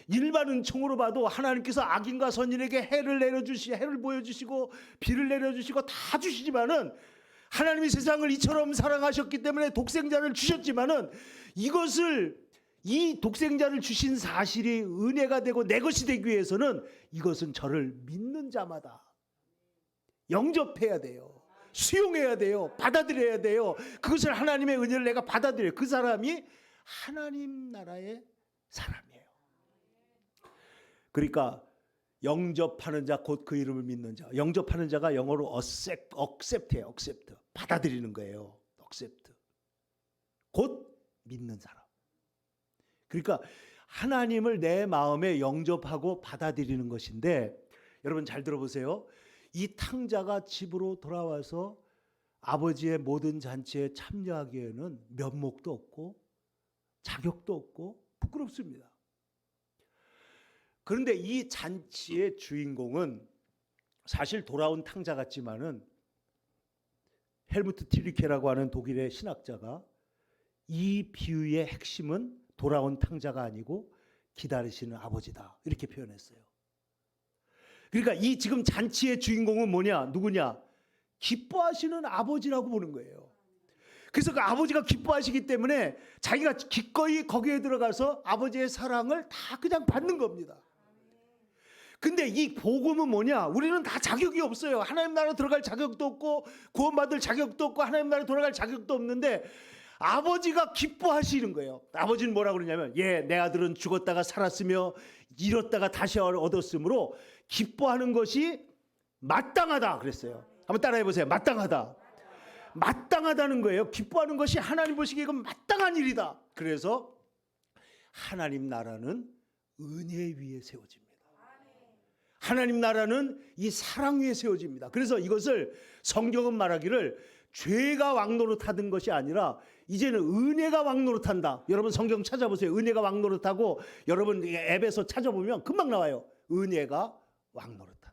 일반 은총으로 봐도 하나님께서 악인과 선인에게 해를 보여주시고 비를 내려주시고 다 주시지만은 하나님이 세상을 이처럼 사랑하셨기 때문에 독생자를 주셨지만은 이 독생자를 주신 사실이 은혜가 되고 내 것이 되기 위해서는 이것은 저를 믿는 자마다 영접해야 돼요. 수용해야 돼요. 받아들여야 돼요. 그것을 하나님의 은혜를 내가 받아들여요. 그 사람이 하나님 나라의 사람이에요. 그러니까 영접하는 자 곧 그 이름을 믿는 자. 영접하는 자가 영어로 accept예요. accept. 받아들이는 거예요. accept. 곧 믿는 사람. 그러니까 하나님을 내 마음에 영접하고 받아들이는 것인데 여러분 잘 들어보세요. 이 탕자가 집으로 돌아와서 아버지의 모든 잔치에 참여하기에는 면목도 없고 자격도 없고 부끄럽습니다. 그런데 이 잔치의 주인공은 사실 돌아온 탕자 같지만은 헬무트 틸리케라고 하는 독일의 신학자가 이 비유의 핵심은 돌아온 탕자가 아니고 기다리시는 아버지다 이렇게 표현했어요. 그러니까 이 지금 잔치의 주인공은 누구냐? 기뻐하시는 아버지라고 보는 거예요. 그래서 그 아버지가 기뻐하시기 때문에 자기가 기꺼이 거기에 들어가서 아버지의 사랑을 다 그냥 받는 겁니다. 근데 이 복음은 우리는 다 자격이 없어요. 하나님 나라 들어갈 자격도 없고 구원받을 자격도 없고 하나님 나라 돌아갈 자격도 없는데 아버지가 기뻐하시는 거예요. 아버지는 뭐라고 그러냐면 내 아들은 죽었다가 살았으며 잃었다가 다시 얻었으므로 기뻐하는 것이 마땅하다 그랬어요. 한번 따라해 보세요. 마땅하다. 마땅하다는 거예요. 기뻐하는 것이 하나님 보시기에 이건 마땅한 일이다. 그래서 하나님 나라는 은혜 위에 세워집니다. 하나님 나라는 이 사랑 위에 세워집니다. 그래서 이것을 성경은 말하기를 죄가 왕노릇하던 것이 아니라 이제는 은혜가 왕노릇한다. 여러분 성경 찾아보세요. 은혜가 왕노릇하고 여러분 앱에서 찾아보면 금방 나와요. 은혜가 왕노릇한다.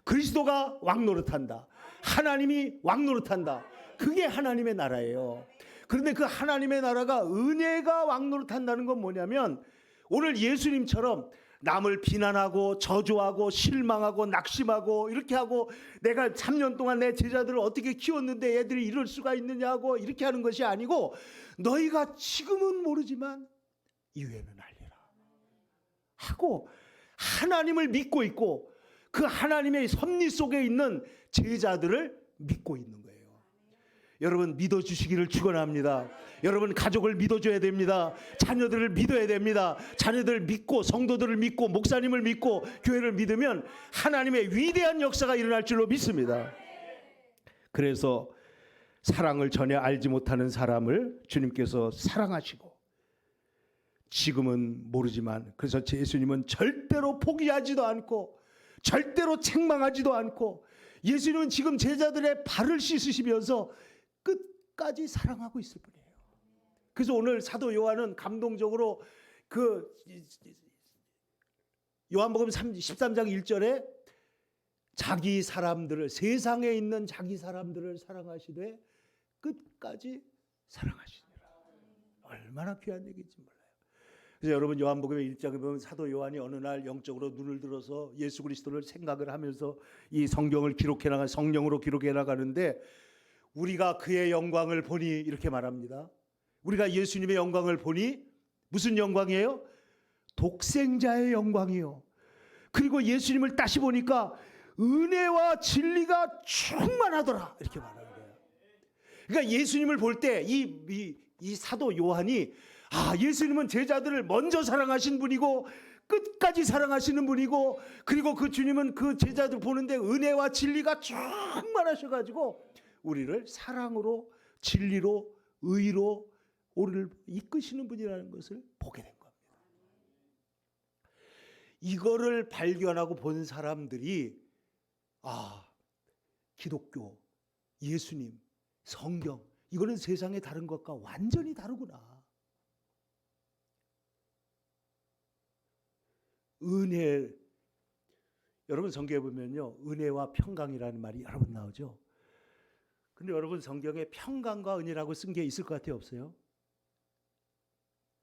그리스도가 왕노릇한다. 하나님이 왕노릇한다. 그게 하나님의 나라예요. 그런데 그 하나님의 나라가 은혜가 왕노릇한다는 건 뭐냐면 오늘 예수님처럼 남을 비난하고 저주하고 실망하고 낙심하고 이렇게 하고 내가 3년 동안 내 제자들을 어떻게 키웠는데 애들이 이럴 수가 있느냐고 이렇게 하는 것이 아니고 너희가 지금은 모르지만 이후에는 알리라 하고 하나님을 믿고 있고 그 하나님의 섭리 속에 있는 제자들을 믿고 있는 거예요. 여러분 믿어주시기를 축원합니다. 여러분 가족을 믿어줘야 됩니다. 자녀들을 믿어야 됩니다. 자녀들을 믿고 성도들을 믿고 목사님을 믿고 교회를 믿으면 하나님의 위대한 역사가 일어날 줄로 믿습니다. 그래서 사랑을 전혀 알지 못하는 사람을 주님께서 사랑하시고 지금은 모르지만 그래서 예수님은 절대로 포기하지도 않고 절대로 책망하지도 않고 예수님은 지금 제자들의 발을 씻으시면서 끝까지 사랑하고 있을 뿐이에요. 그래서 오늘 사도 요한은 감동적으로 그 요한복음 13장 1절에 자기 사람들을, 세상에 있는 자기 사람들을 사랑하시되 끝까지 사랑하시니라. 얼마나 귀한 얘기인지 몰라요. 그래서 여러분 요한복음의 1장에 보면 사도 요한이 어느 날 영적으로 눈을 들어서 예수 그리스도를 생각을 하면서 이 성경을 성령으로 기록해 나가는데, 우리가 그의 영광을 보니 이렇게 말합니다. 우리가 예수님의 영광을 보니 무슨 영광이에요? 독생자의 영광이요. 그리고 예수님을 다시 보니까 은혜와 진리가 충만하더라, 이렇게 말하는 거예요. 그러니까 예수님을 볼 때 이 사도 요한이 예수님은 제자들을 먼저 사랑하신 분이고 끝까지 사랑하시는 분이고, 그리고 그 주님은 그 제자들 보는데 은혜와 진리가 충만하셔가지고 우리를 사랑으로, 진리로, 의로 우리를 이끄시는 분이라는 것을 보게 된 겁니다. 이거를 발견하고 본 사람들이 기독교, 예수님, 성경, 이거는 세상의 다른 것과 완전히 다르구나. 은혜, 여러분 성경에 보면요, 은혜와 평강이라는 말이 여러 번 나오죠. 근데 여러분 성경에 평강과 은혜라고 쓴 게 있을 것 같아요? 없어요?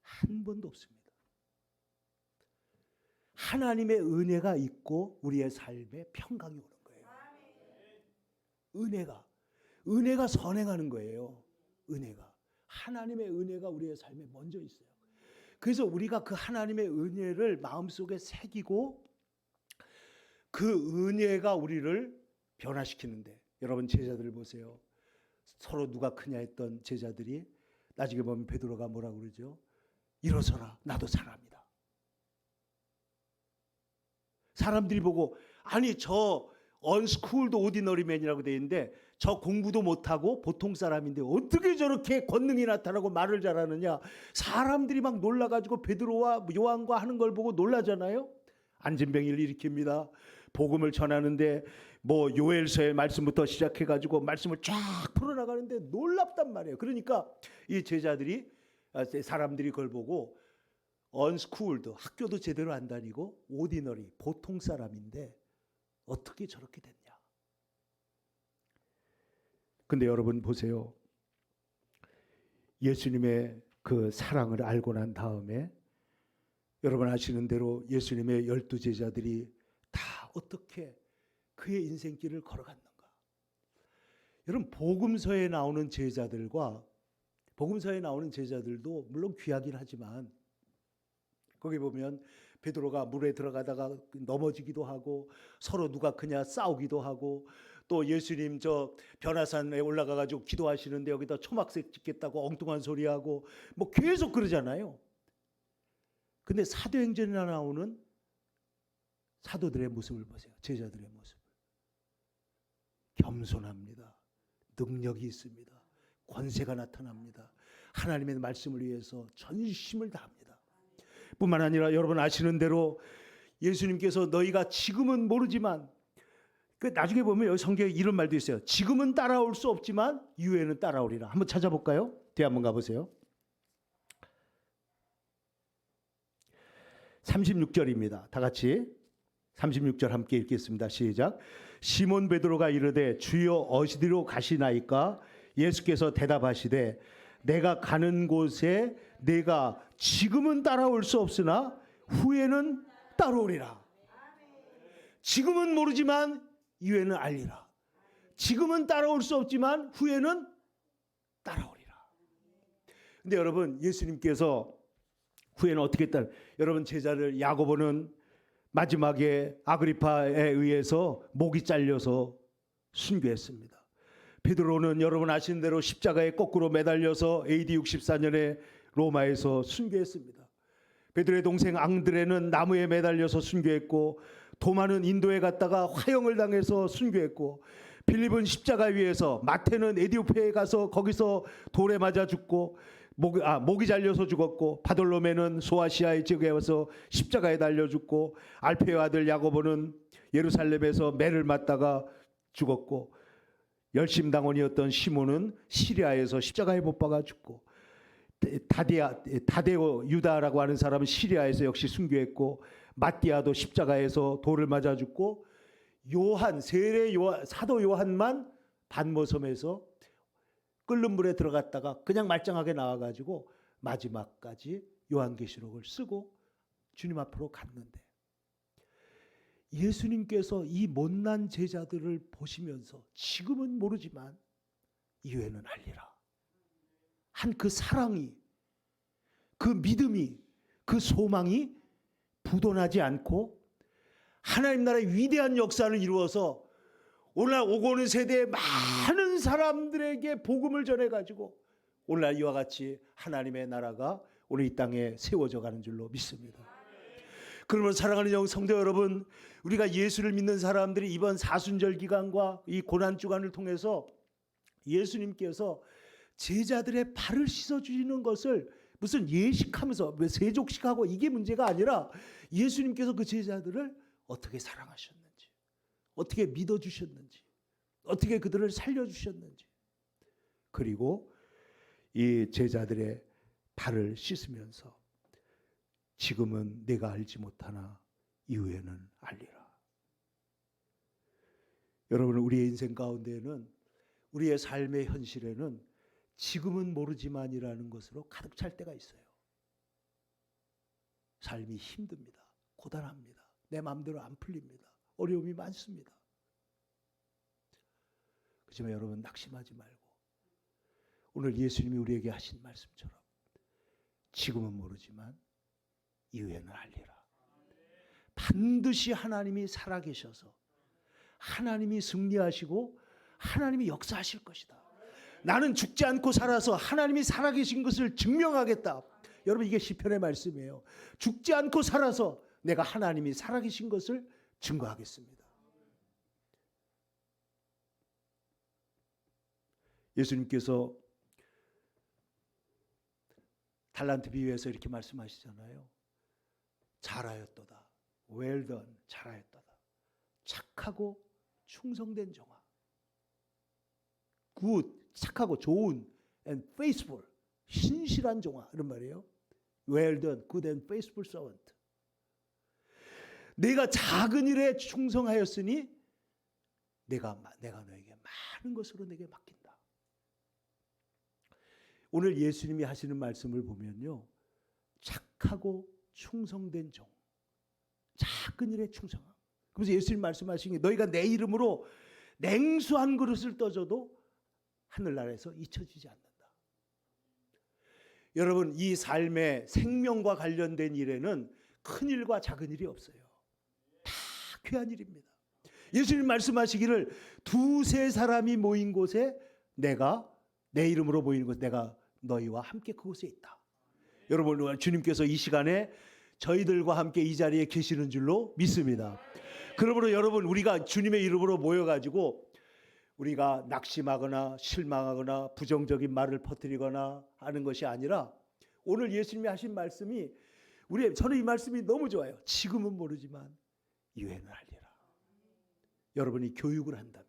한 번도 없습니다. 하나님의 은혜가 있고 우리의 삶에 평강이 오는 거예요. 은혜가 선행하는 거예요. 하나님의 은혜가 우리의 삶에 먼저 있어요. 그래서 우리가 그 하나님의 은혜를 마음속에 새기고 그 은혜가 우리를 변화시키는데, 여러분 제자들을 보세요. 서로 누가 크냐 했던 제자들이 나중에 보면 베드로가 뭐라고 그러죠? 일어서라, 나도 사람이다. 사람들이 보고, 아니 저 언스쿨드 오디너리맨이라고 되어 있는데 저 공부도 못하고 보통 사람인데 어떻게 저렇게 권능이 나타나고 말을 잘하느냐. 사람들이 막 놀라가지고 베드로와 요한과 하는 걸 보고 놀라잖아요. 안진뱅이를 일으킵니다. 복음을 전하는데 뭐 요엘서의 말씀부터 시작해가지고 말씀을 쫙 풀어나가는데 놀랍단 말이에요. 그러니까 이 제자들이, 사람들이 그걸 보고 언스쿨드, 학교도 제대로 안 다니고 오디너리, 보통 사람인데 어떻게 저렇게 됐냐. 근데 여러분 보세요. 예수님의 그 사랑을 알고 난 다음에 여러분 아시는 대로 예수님의 12제자들이 다 어떻게 그의 인생길을 걸어갔는가. 여러분 복음서에 나오는 제자들과, 복음서에 나오는 제자들도 물론 귀하긴 하지만 거기 보면 베드로가 물에 들어가다가 넘어지기도 하고 서로 누가 크냐 싸우기도 하고, 또 예수님 저 변화산에 올라가가지고 기도하시는데 여기다 초막색 짓겠다고 엉뚱한 소리하고 뭐 계속 그러잖아요. 근데 사도행전에 나오는 사도들의 모습을 보세요. 제자들의 모습. 겸손합니다. 능력이 있습니다. 권세가 나타납니다. 하나님의 말씀을 위해서 전심을 다합니다. 뿐만 아니라 여러분 아시는 대로 예수님께서 너희가 지금은 모르지만, 나중에 보면 여기 성경에 이런 말도 있어요. 지금은 따라올 수 없지만 이후에는 따라오리라. 한번 찾아볼까요? 뒤에 한번 가보세요. 36절입니다. 다 같이 36절 함께 읽겠습니다. 시작. 시몬 베드로가 이르되 주여 어디로 가시나이까? 예수께서 대답하시되 내가 가는 곳에 내가 지금은 따라올 수 없으나 후에는 따라오리라. 지금은 모르지만 이후에는 알리라. 지금은 따라올 수 없지만 후에는 따라오리라. 근데 여러분 예수님께서 후에는 어떻게 따라, 여러분 제자를 야고보는 마지막에 아그리파에 의해서 목이 잘려서 순교했습니다. 베드로는 여러분 아시는 대로 십자가에 거꾸로 매달려서 AD 64년에 로마에서 순교했습니다. 베드로의 동생 앙드레는 나무에 매달려서 순교했고, 도마는 인도에 갔다가 화형을 당해서 순교했고, 빌립은 십자가 위에서, 마태는 에디오피아에 가서 거기서 돌에 맞아 죽고, 목이 잘려서 죽었고, 바돌로메는 소아시아의 지역에 와서 십자가에 달려 죽고, 알페의 아들 야고보는 예루살렘에서 매를 맞다가 죽었고, 열심당원이었던 시몬은 시리아에서 십자가에 못 박아 죽고, 다데오 유다라고 하는 사람은 시리아에서 역시 순교했고, 마띠아도 십자가에서 돌을 맞아 죽고, 사도 요한만 반모섬에서 끓는 물에 들어갔다가 그냥 말짱하게 나와가지고 마지막까지 요한계시록을 쓰고 주님 앞으로 갔는데, 예수님께서 이 못난 제자들을 보시면서 지금은 모르지만 이후에는 알리라 한 그 사랑이, 그 믿음이, 그 소망이 부도나지 않고 하나님 나라의 위대한 역사를 이루어서 오늘날 오고 오는 세대의 많은 사람들에게 복음을 전해가지고 오늘날 이와 같이 하나님의 나라가 오늘 이 땅에 세워져 가는 줄로 믿습니다. 그러면 사랑하는 성도 여러분, 우리가 예수를 믿는 사람들이 이번 사순절 기간과 이 고난 주간을 통해서 예수님께서 제자들의 발을 씻어주시는 것을 무슨 예식하면서 세족식하고 이게 문제가 아니라, 예수님께서 그 제자들을 어떻게 사랑하셨는지, 어떻게 믿어주셨는지, 어떻게 그들을 살려주셨는지, 그리고 이 제자들의 발을 씻으면서 지금은 내가 알지 못하나 이후에는 알리라. 여러분, 우리의 인생 가운데에는, 우리의 삶의 현실에는 지금은 모르지만이라는 것으로 가득 찰 때가 있어요. 삶이 힘듭니다. 고단합니다. 내 마음대로 안 풀립니다. 어려움이 많습니다. 그렇지만 여러분, 낙심하지 말고 오늘 예수님이 우리에게 하신 말씀처럼 지금은 모르지만 이후에는 알리라. 반드시 하나님이 살아계셔서 하나님이 승리하시고 하나님이 역사하실 것이다. 나는 죽지 않고 살아서 하나님이 살아계신 것을 증명하겠다. 여러분, 이게 시편의 말씀이에요. 죽지 않고 살아서 내가 하나님이 살아계신 것을 증거하겠습니다. 예수님께서 달란트 비유에서 이렇게 말씀하시잖아요. 잘하였도다. Well done. 잘하였도다. 착하고 충성된 종아. Good, 착하고 좋은, and faithful, 신실한 종아, 이런 말이에요. Well done, good and faithful servant. 내가 작은 일에 충성하였으니 내가 너에게 많은 것으로 내게 맡긴다. 오늘 예수님이 하시는 말씀을 보면요, 착하고 충성된 종, 작은 일에 충성함. 그래서 예수님 말씀하신 게, 너희가 내 이름으로 냉수 한 그릇을 떠줘도 하늘나라에서 잊혀지지 않는다. 여러분, 이 삶의 생명과 관련된 일에는 큰 일과 작은 일이 없어요. 다 귀한 일입니다. 예수님 말씀하시기를, 두세 사람이 모인 곳에 내가, 내 이름으로 모이는 곳에 내가 너희와 함께 그곳에 있다. 여러분, 주님께서 이 시간에 저희들과 함께 이 자리에 계시는 줄로 믿습니다. 그러므로 여러분, 우리가 주님의 이름으로 모여가지고 우리가 낙심하거나 실망하거나 부정적인 말을 퍼뜨리거나 하는 것이 아니라, 오늘 예수님이 하신 말씀이, 저는 이 말씀이 너무 좋아요. 지금은 모르지만 이후에는 알리라. 여러분이 교육을 한다면,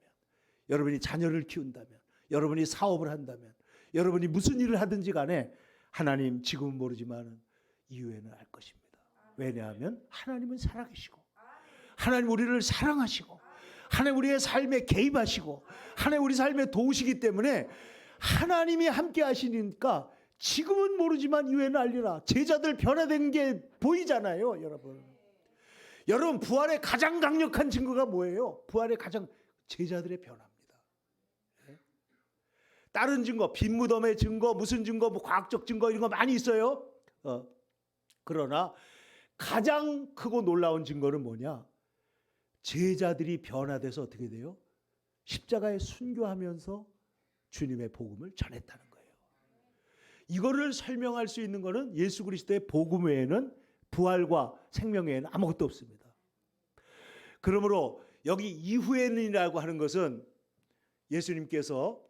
여러분이 자녀를 키운다면, 여러분이 사업을 한다면, 여러분이 무슨 일을 하든지 간에 하나님 지금은 모르지만 이후에는 알 것입니다. 왜냐하면 하나님은 살아계시고, 하나님 우리를 사랑하시고, 하나님 우리의 삶에 개입하시고, 하나님 우리 삶에 도우시기 때문에 하나님이 함께 하시니까 지금은 모르지만 이후에는 알리라. 제자들 변화된 게 보이잖아요, 여러분. 여러분, 부활의 가장 강력한 증거가 뭐예요? 부활의 가장, 제자들의 변화입니다. 다른 증거, 빈무덤의 증거, 무슨 증거, 뭐 과학적 증거, 이런 거 많이 있어요. 그러나 가장 크고 놀라운 증거는 뭐냐? 제자들이 변화돼서 어떻게 돼요? 십자가에 순교하면서 주님의 복음을 전했다는 거예요. 이거를 설명할 수 있는 것은 예수 그리스도의 복음 외에는, 부활과 생명 외에는 아무것도 없습니다. 그러므로 여기 이후에는이라고 하는 것은 예수님께서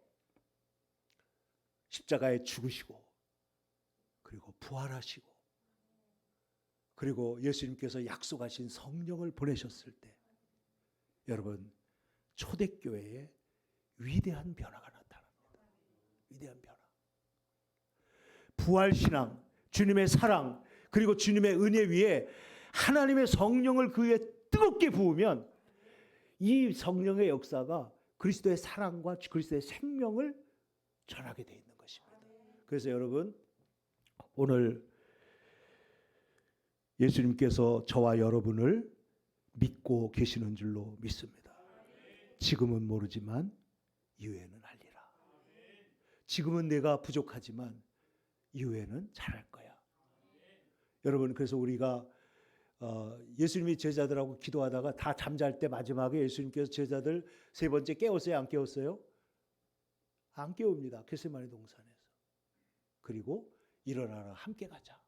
십자가에 죽으시고 부활하시고 그리고 예수님께서 약속하신 성령을 보내셨을 때 여러분 초대교회에 위대한 변화가 나타납니다. 위대한 변화. 부활신앙, 주님의 사랑 그리고 주님의 은혜 위에 하나님의 성령을 그 위에 뜨겁게 부으면 이 성령의 역사가 그리스도의 사랑과 그리스도의 생명을 전하게 되어 있는 것입니다. 그래서 여러분 오늘 예수님께서 저와 여러분을 믿고 계시는 줄로 믿습니다. 지금은 모르지만 이후에는 알리라. 지금은 내가 부족하지만 이후에는 잘할 거야. 여러분 그래서 우리가 예수님이 제자들하고 기도하다가 다 잠잘 때 마지막에 예수님께서 제자들 세 번째 깨웠어요? 안 깨웠어요? 안 깨웁니다. 겟세마네 동산에서. 그리고 일어나라 함께 가자.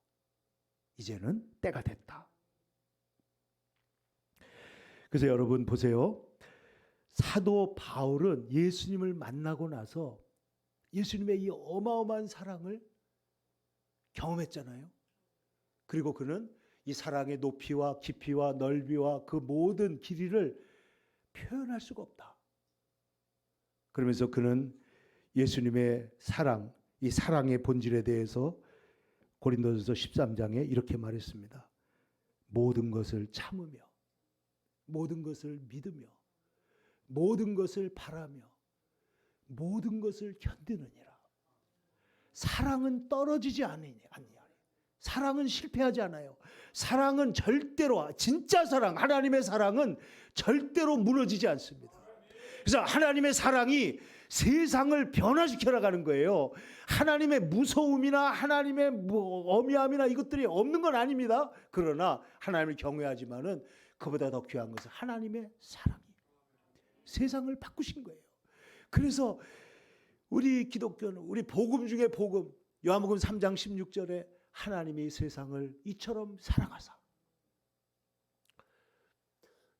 이제는 때가 됐다. 그래서 여러분 보세요. 사도 바울은 예수님을 만나고 나서 예수님의 이 어마어마한 사랑을 경험했잖아요. 그리고 그는 이 사랑의 높이와 깊이와 넓이와 그 모든 길이를 표현할 수가 없다. 그러면서 그는 예수님의 사랑, 이 사랑의 본질에 대해서 고린도전서 13장에 이렇게 말했습니다. 모든 것을 참으며 모든 것을 믿으며 모든 것을 바라며 모든 것을 견디느니라. 사랑은 떨어지지 않으니 사랑은 실패하지 않아요. 사랑은 절대로 진짜 사랑, 하나님의 사랑은 절대로 무너지지 않습니다. 그래서 하나님의 사랑이 세상을 변화시켜 나가는 거예요. 하나님의 무서움이나 하나님의 어미함이나 이것들이 없는 건 아닙니다. 그러나 하나님을 경외하지만은 그보다 더 귀한 것은 하나님의 사랑이 세상을 바꾸신 거예요. 그래서 우리 기독교는 우리 복음 중에 복음 요한복음 3장 16절에 하나님이 세상을 이처럼 사랑하사.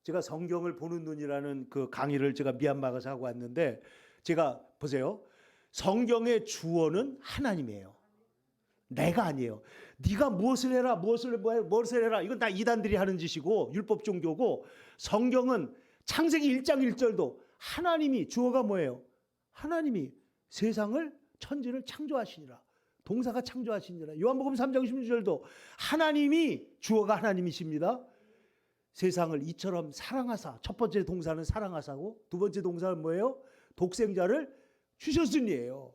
제가 성경을 보는 눈이라는 그 강의를 제가 미얀마 가서 하고 왔는데 제가 보세요. 성경의 주어는 하나님이에요. 내가 아니에요. 네가 무엇을 해라 무엇을 해라 이건 다 이단들이 하는 짓이고 율법 종교고 성경은 창세기 1장 1절도 하나님이 주어가 뭐예요? 하나님이 세상을 천지를 창조하시니라. 동사가 창조하시니라. 요한복음 3장 16절도 하나님이 주어가 하나님이십니다. 세상을 이처럼 사랑하사. 첫 번째 동사는 사랑하사고 두 번째 동사는 뭐예요? 독생자를 주셨으니예요.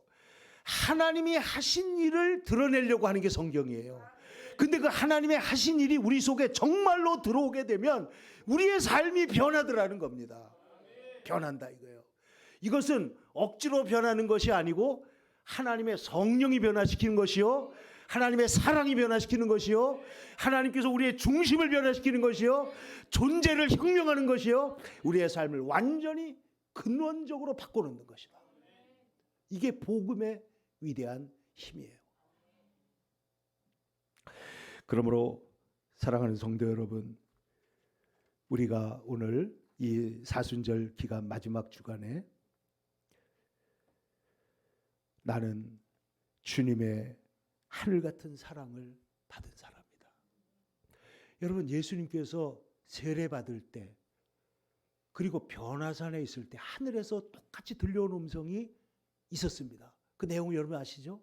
하나님이 하신 일을 드러내려고 하는 게 성경이에요. 근데 그 하나님의 하신 일이 우리 속에 정말로 들어오게 되면 우리의 삶이 변하더라는 겁니다. 변한다 이거예요. 이것은 억지로 변하는 것이 아니고 하나님의 성령이 변화시키는 것이요, 하나님의 사랑이 변화시키는 것이요, 하나님께서 우리의 중심을 변화시키는 것이요, 존재를 혁명하는 것이요, 우리의 삶을 완전히 근원적으로 바꿔놓는 것이다. 이게 복음의 위대한 힘이에요. 그러므로 사랑하는 성도 여러분, 우리가 오늘 이 사순절 기간 마지막 주간에 나는 주님의 하늘 같은 사랑을 받은 사람이다. 여러분 예수님께서 세례 받을 때 그리고 변화산에 있을 때 하늘에서 똑같이 들려온 음성이 있었습니다. 그 내용을 여러분 아시죠?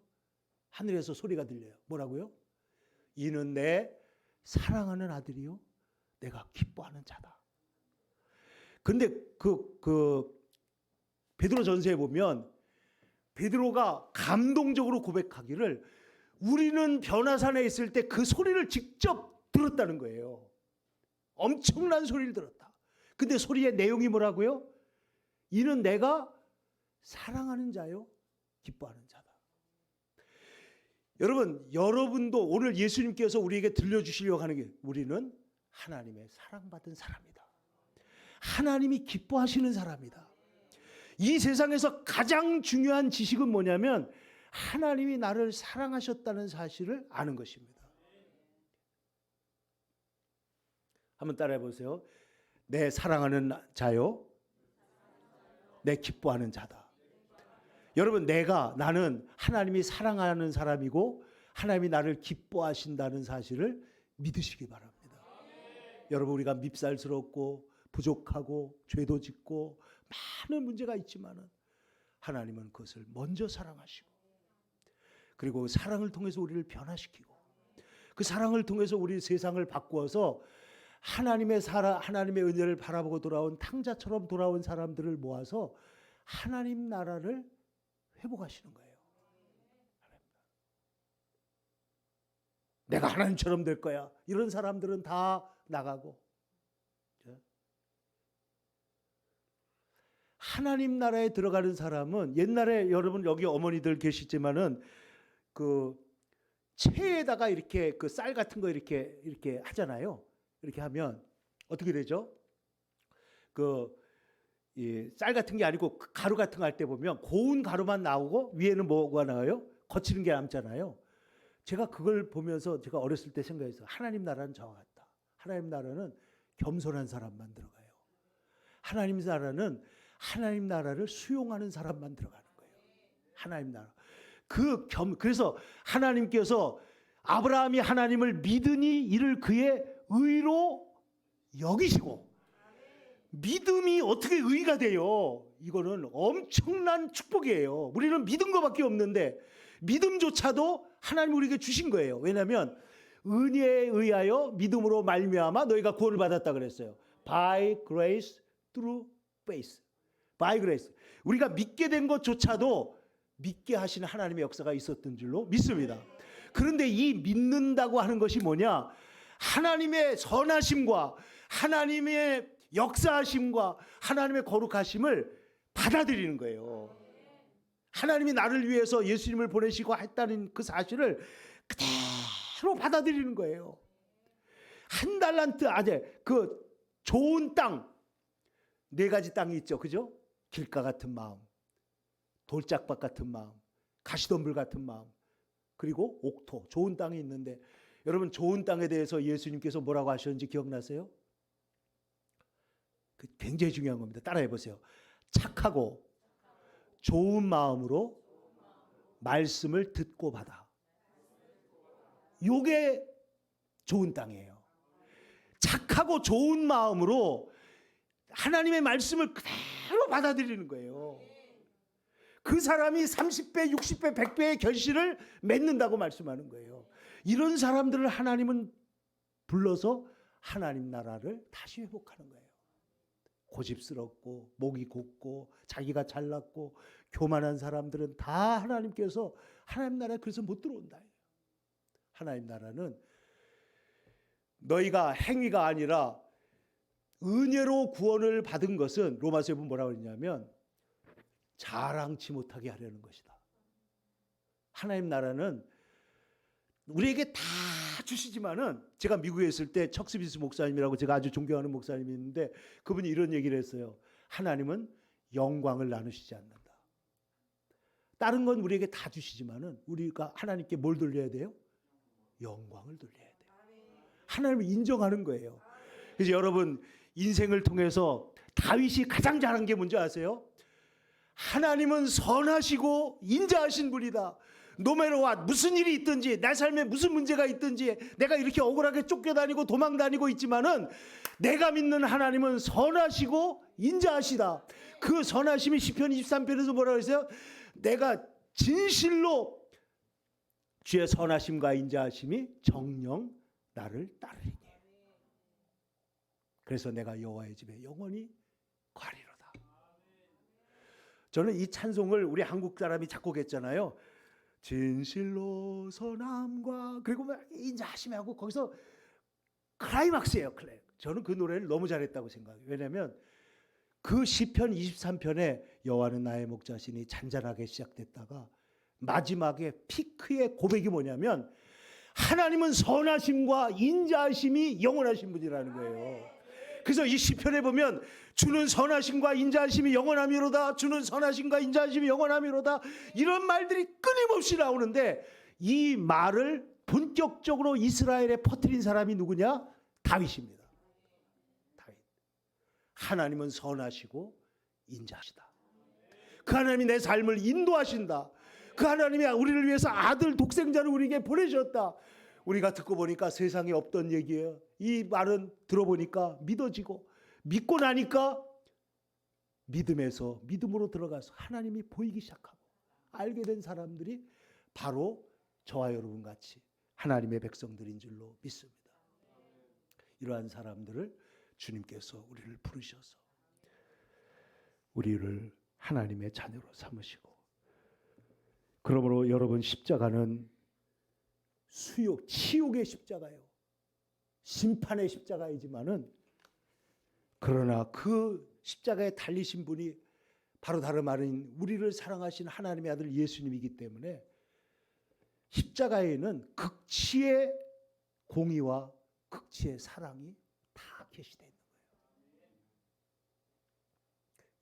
하늘에서 소리가 들려요. 뭐라고요? 이는 내 사랑하는 아들이요 내가 기뻐하는 자다. 근데 베드로 전서에 보면 베드로가 감동적으로 고백하기를 우리는 변화산에 있을 때 그 소리를 직접 들었다는 거예요. 엄청난 소리를 들었다. 근데 소리의 내용이 뭐라고요? 이는 내가 사랑하는 자요 기뻐하는 자다. 여러분도 오늘 예수님께서 우리에게 들려주시려고 하는 게 우리는 하나님의 사랑받은 사람이다. 하나님이 기뻐하시는 사람이다. 이 세상에서 가장 중요한 지식은 뭐냐면 하나님이 나를 사랑하셨다는 사실을 아는 것입니다. 한번 따라해 보세요. 내 사랑하는 자요 내 기뻐하는 자다. 여러분 나는 하나님이 사랑하는 사람이고 하나님이 나를 기뻐하신다는 사실을 믿으시기 바랍니다. 여러분, 우리가 밉살스럽고 부족하고 죄도 짓고 많은 문제가 있지만은 하나님은 그것을 먼저 사랑하시고, 그리고 사랑을 통해서 우리를 변화시키고, 그 사랑을 통해서 우리 세상을 바꾸어서 하나님의 은혜를 바라보고 돌아온 탕자처럼 돌아온 사람들을 모아서 하나님 나라를 회복하시는 거예요. 내가 하나님처럼 될 거야, 이런 사람들은 다 나가고, 하나님 나라에 들어가는 사람은, 옛날에 여러분 여기 어머니들 계시지만은 그 체에다가 이렇게 그 쌀 같은 거 이렇게 하잖아요. 이렇게 하면 어떻게 되죠? 쌀 같은 게 아니고 가루 같은 거 할 때 보면 고운 가루만 나오고 위에는 뭐가 나와요? 거치는 게 남잖아요. 제가 그걸 보면서 제가 어렸을 때 생각했어요. 하나님 나라는 저와 같다. 하나님 나라는 겸손한 사람만 들어가요. 하나님 나라는 하나님 나라를 수용하는 사람만 들어가는 거예요. 하나님 나라. 그래서 하나님께서 아브라함이 하나님을 믿으니 이를 그의 의로 여기시고, 믿음이 어떻게 의가 돼요? 이거는 엄청난 축복이에요. 우리는 믿은 것밖에 없는데 믿음조차도 하나님 우리에게 주신 거예요. 왜냐하면 은혜에 의하여 믿음으로 말미암아 너희가 구원을 받았다 그랬어요. By grace through faith. By grace. 우리가 믿게 된 것조차도 믿게 하시는 하나님의 역사가 있었던 줄로 믿습니다. 그런데 이 믿는다고 하는 것이 뭐냐? 하나님의 선하심과 하나님의 역사하심과 하나님의 거룩하심을 받아들이는 거예요. 하나님이 나를 위해서 예수님을 보내시고 했다는 그 사실을 그대로 받아들이는 거예요. 한 달란트 아재, 그 좋은 땅, 4가지 땅이 있죠, 그죠? 길가 같은 마음, 돌짝밭 같은 마음, 가시덤불 같은 마음, 그리고 옥토, 좋은 땅이 있는데, 여러분 좋은 땅에 대해서 예수님께서 뭐라고 하셨는지 기억나세요? 굉장히 중요한 겁니다. 따라해 보세요. 착하고 좋은 마음으로 말씀을 듣고 받아. 요게 좋은 땅이에요. 착하고 좋은 마음으로 하나님의 말씀을 그대로 받아들이는 거예요. 그 사람이 30배, 60배, 100배의 결실을 맺는다고 말씀하는 거예요. 이런 사람들을 하나님은 불러서 하나님 나라를 다시 회복하는 거예요. 고집스럽고 목이 곱고 자기가 잘났고 교만한 사람들은 다 하나님께서 하나님 나라에 그래서 못 들어온다. 하나님 나라는 너희가 행위가 아니라 은혜로 구원을 받은 것은, 로마서에 보면 뭐라고 했냐면 자랑치 못하게 하려는 것이다. 하나님 나라는 우리에게 다 주시지만은, 제가 미국에 있을 때 척스비스 목사님이라고 제가 아주 존경하는 목사님이 있는데 그분이 이런 얘기를 했어요. 하나님은 영광을 나누시지 않는다. 다른 건 우리에게 다 주시지만은 우리가 하나님께 뭘 돌려야 돼요? 영광을 돌려야 돼요. 하나님을 인정하는 거예요. 그래서 여러분 인생을 통해서 다윗이 가장 잘한 게 뭔지 아세요? 하나님은 선하시고 인자하신 분이다. 노매로와 무슨 일이 있든지, 내 삶에 무슨 문제가 있든지, 내가 이렇게 억울하게 쫓겨다니고 도망다니고 있지만은 내가 믿는 하나님은 선하시고 인자하시다. 그 선하심이 시편 23편에서 뭐라고 했어요? 내가 진실로 주의 선하심과 인자하심이 정녕 나를 따르리니. 그래서 내가 여호와의 집에 영원히 거하리로다. 저는 이 찬송을 우리 한국 사람이 작곡했잖아요. 진실로 선함과, 그리고 막 인자하심이 하고 거기서 클라이막스예요. 저는 그 노래를 너무 잘했다고 생각해요. 왜냐하면 그 시편 23편에 여호와는 나의 목자시니 잔잔하게 시작됐다가 마지막에 피크의 고백이 뭐냐면 하나님은 선하심과 인자하심이 영원하신 분이라는 거예요. 그래서 이 시편에 보면 주는 선하심과 인자하심이 영원함이로다, 주는 선하심과 인자하심이 영원함이로다, 이런 말들이 끊임없이 나오는데 이 말을 본격적으로 이스라엘에 퍼뜨린 사람이 누구냐? 다윗입니다. 다윗. 하나님은 선하시고 인자하시다. 그 하나님이 내 삶을 인도하신다. 그 하나님이 우리를 위해서 아들 독생자를 우리에게 보내셨다. 우리가 듣고 보니까 세상에 없던 얘기예요. 이 말은 들어보니까 믿어지고, 믿고 나니까 믿음으로 들어가서 하나님이 보이기 시작하고 알게 된 사람들이 바로 저와 여러분 같이 하나님의 백성들인 줄로 믿습니다. 이러한 사람들을 주님께서 우리를 부르셔서 우리를 하나님의 자녀로 삼으시고, 그러므로 여러분, 십자가는 치욕의 십자가예요. 심판의 십자가이지만은, 그러나 그 십자가에 달리신 분이 바로 다름 아닌 우리를 사랑하신 하나님의 아들 예수님이기 때문에 십자가에는 극치의 공의와 극치의 사랑이 다 계시되어 있는 거예요.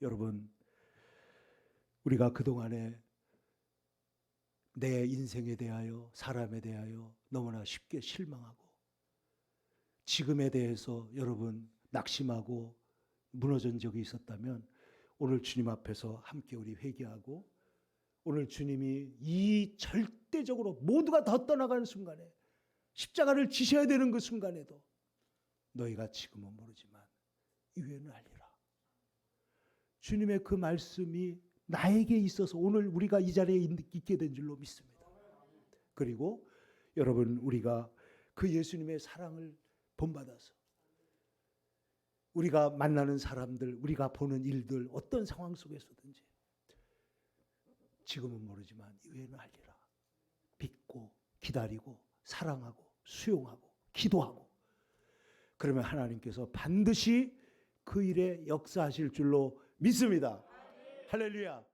여러분, 우리가 그동안에 내 인생에 대하여, 사람에 대하여 너무나 쉽게 실망하고, 지금에 대해서 여러분 낙심하고 무너진 적이 있었다면 오늘 주님 앞에서 함께 우리 회개하고, 오늘 주님이 이 절대적으로 모두가 더 떠나가는 순간에 십자가를 지셔야 되는 그 순간에도 너희가 지금은 모르지만 이후에는 알리라. 주님의 그 말씀이 나에게 있어서 오늘 우리가 이 자리에 있게 된 줄로 믿습니다. 그리고 여러분, 우리가 그 예수님의 사랑을 본받아서 우리가 만나는 사람들, 우리가 보는 일들, 어떤 상황 속에서든지 지금은 모르지만 이후에는 알리라. 믿고 기다리고 사랑하고 수용하고 기도하고, 그러면 하나님께서 반드시 그 일에 역사하실 줄로 믿습니다. 할렐루야.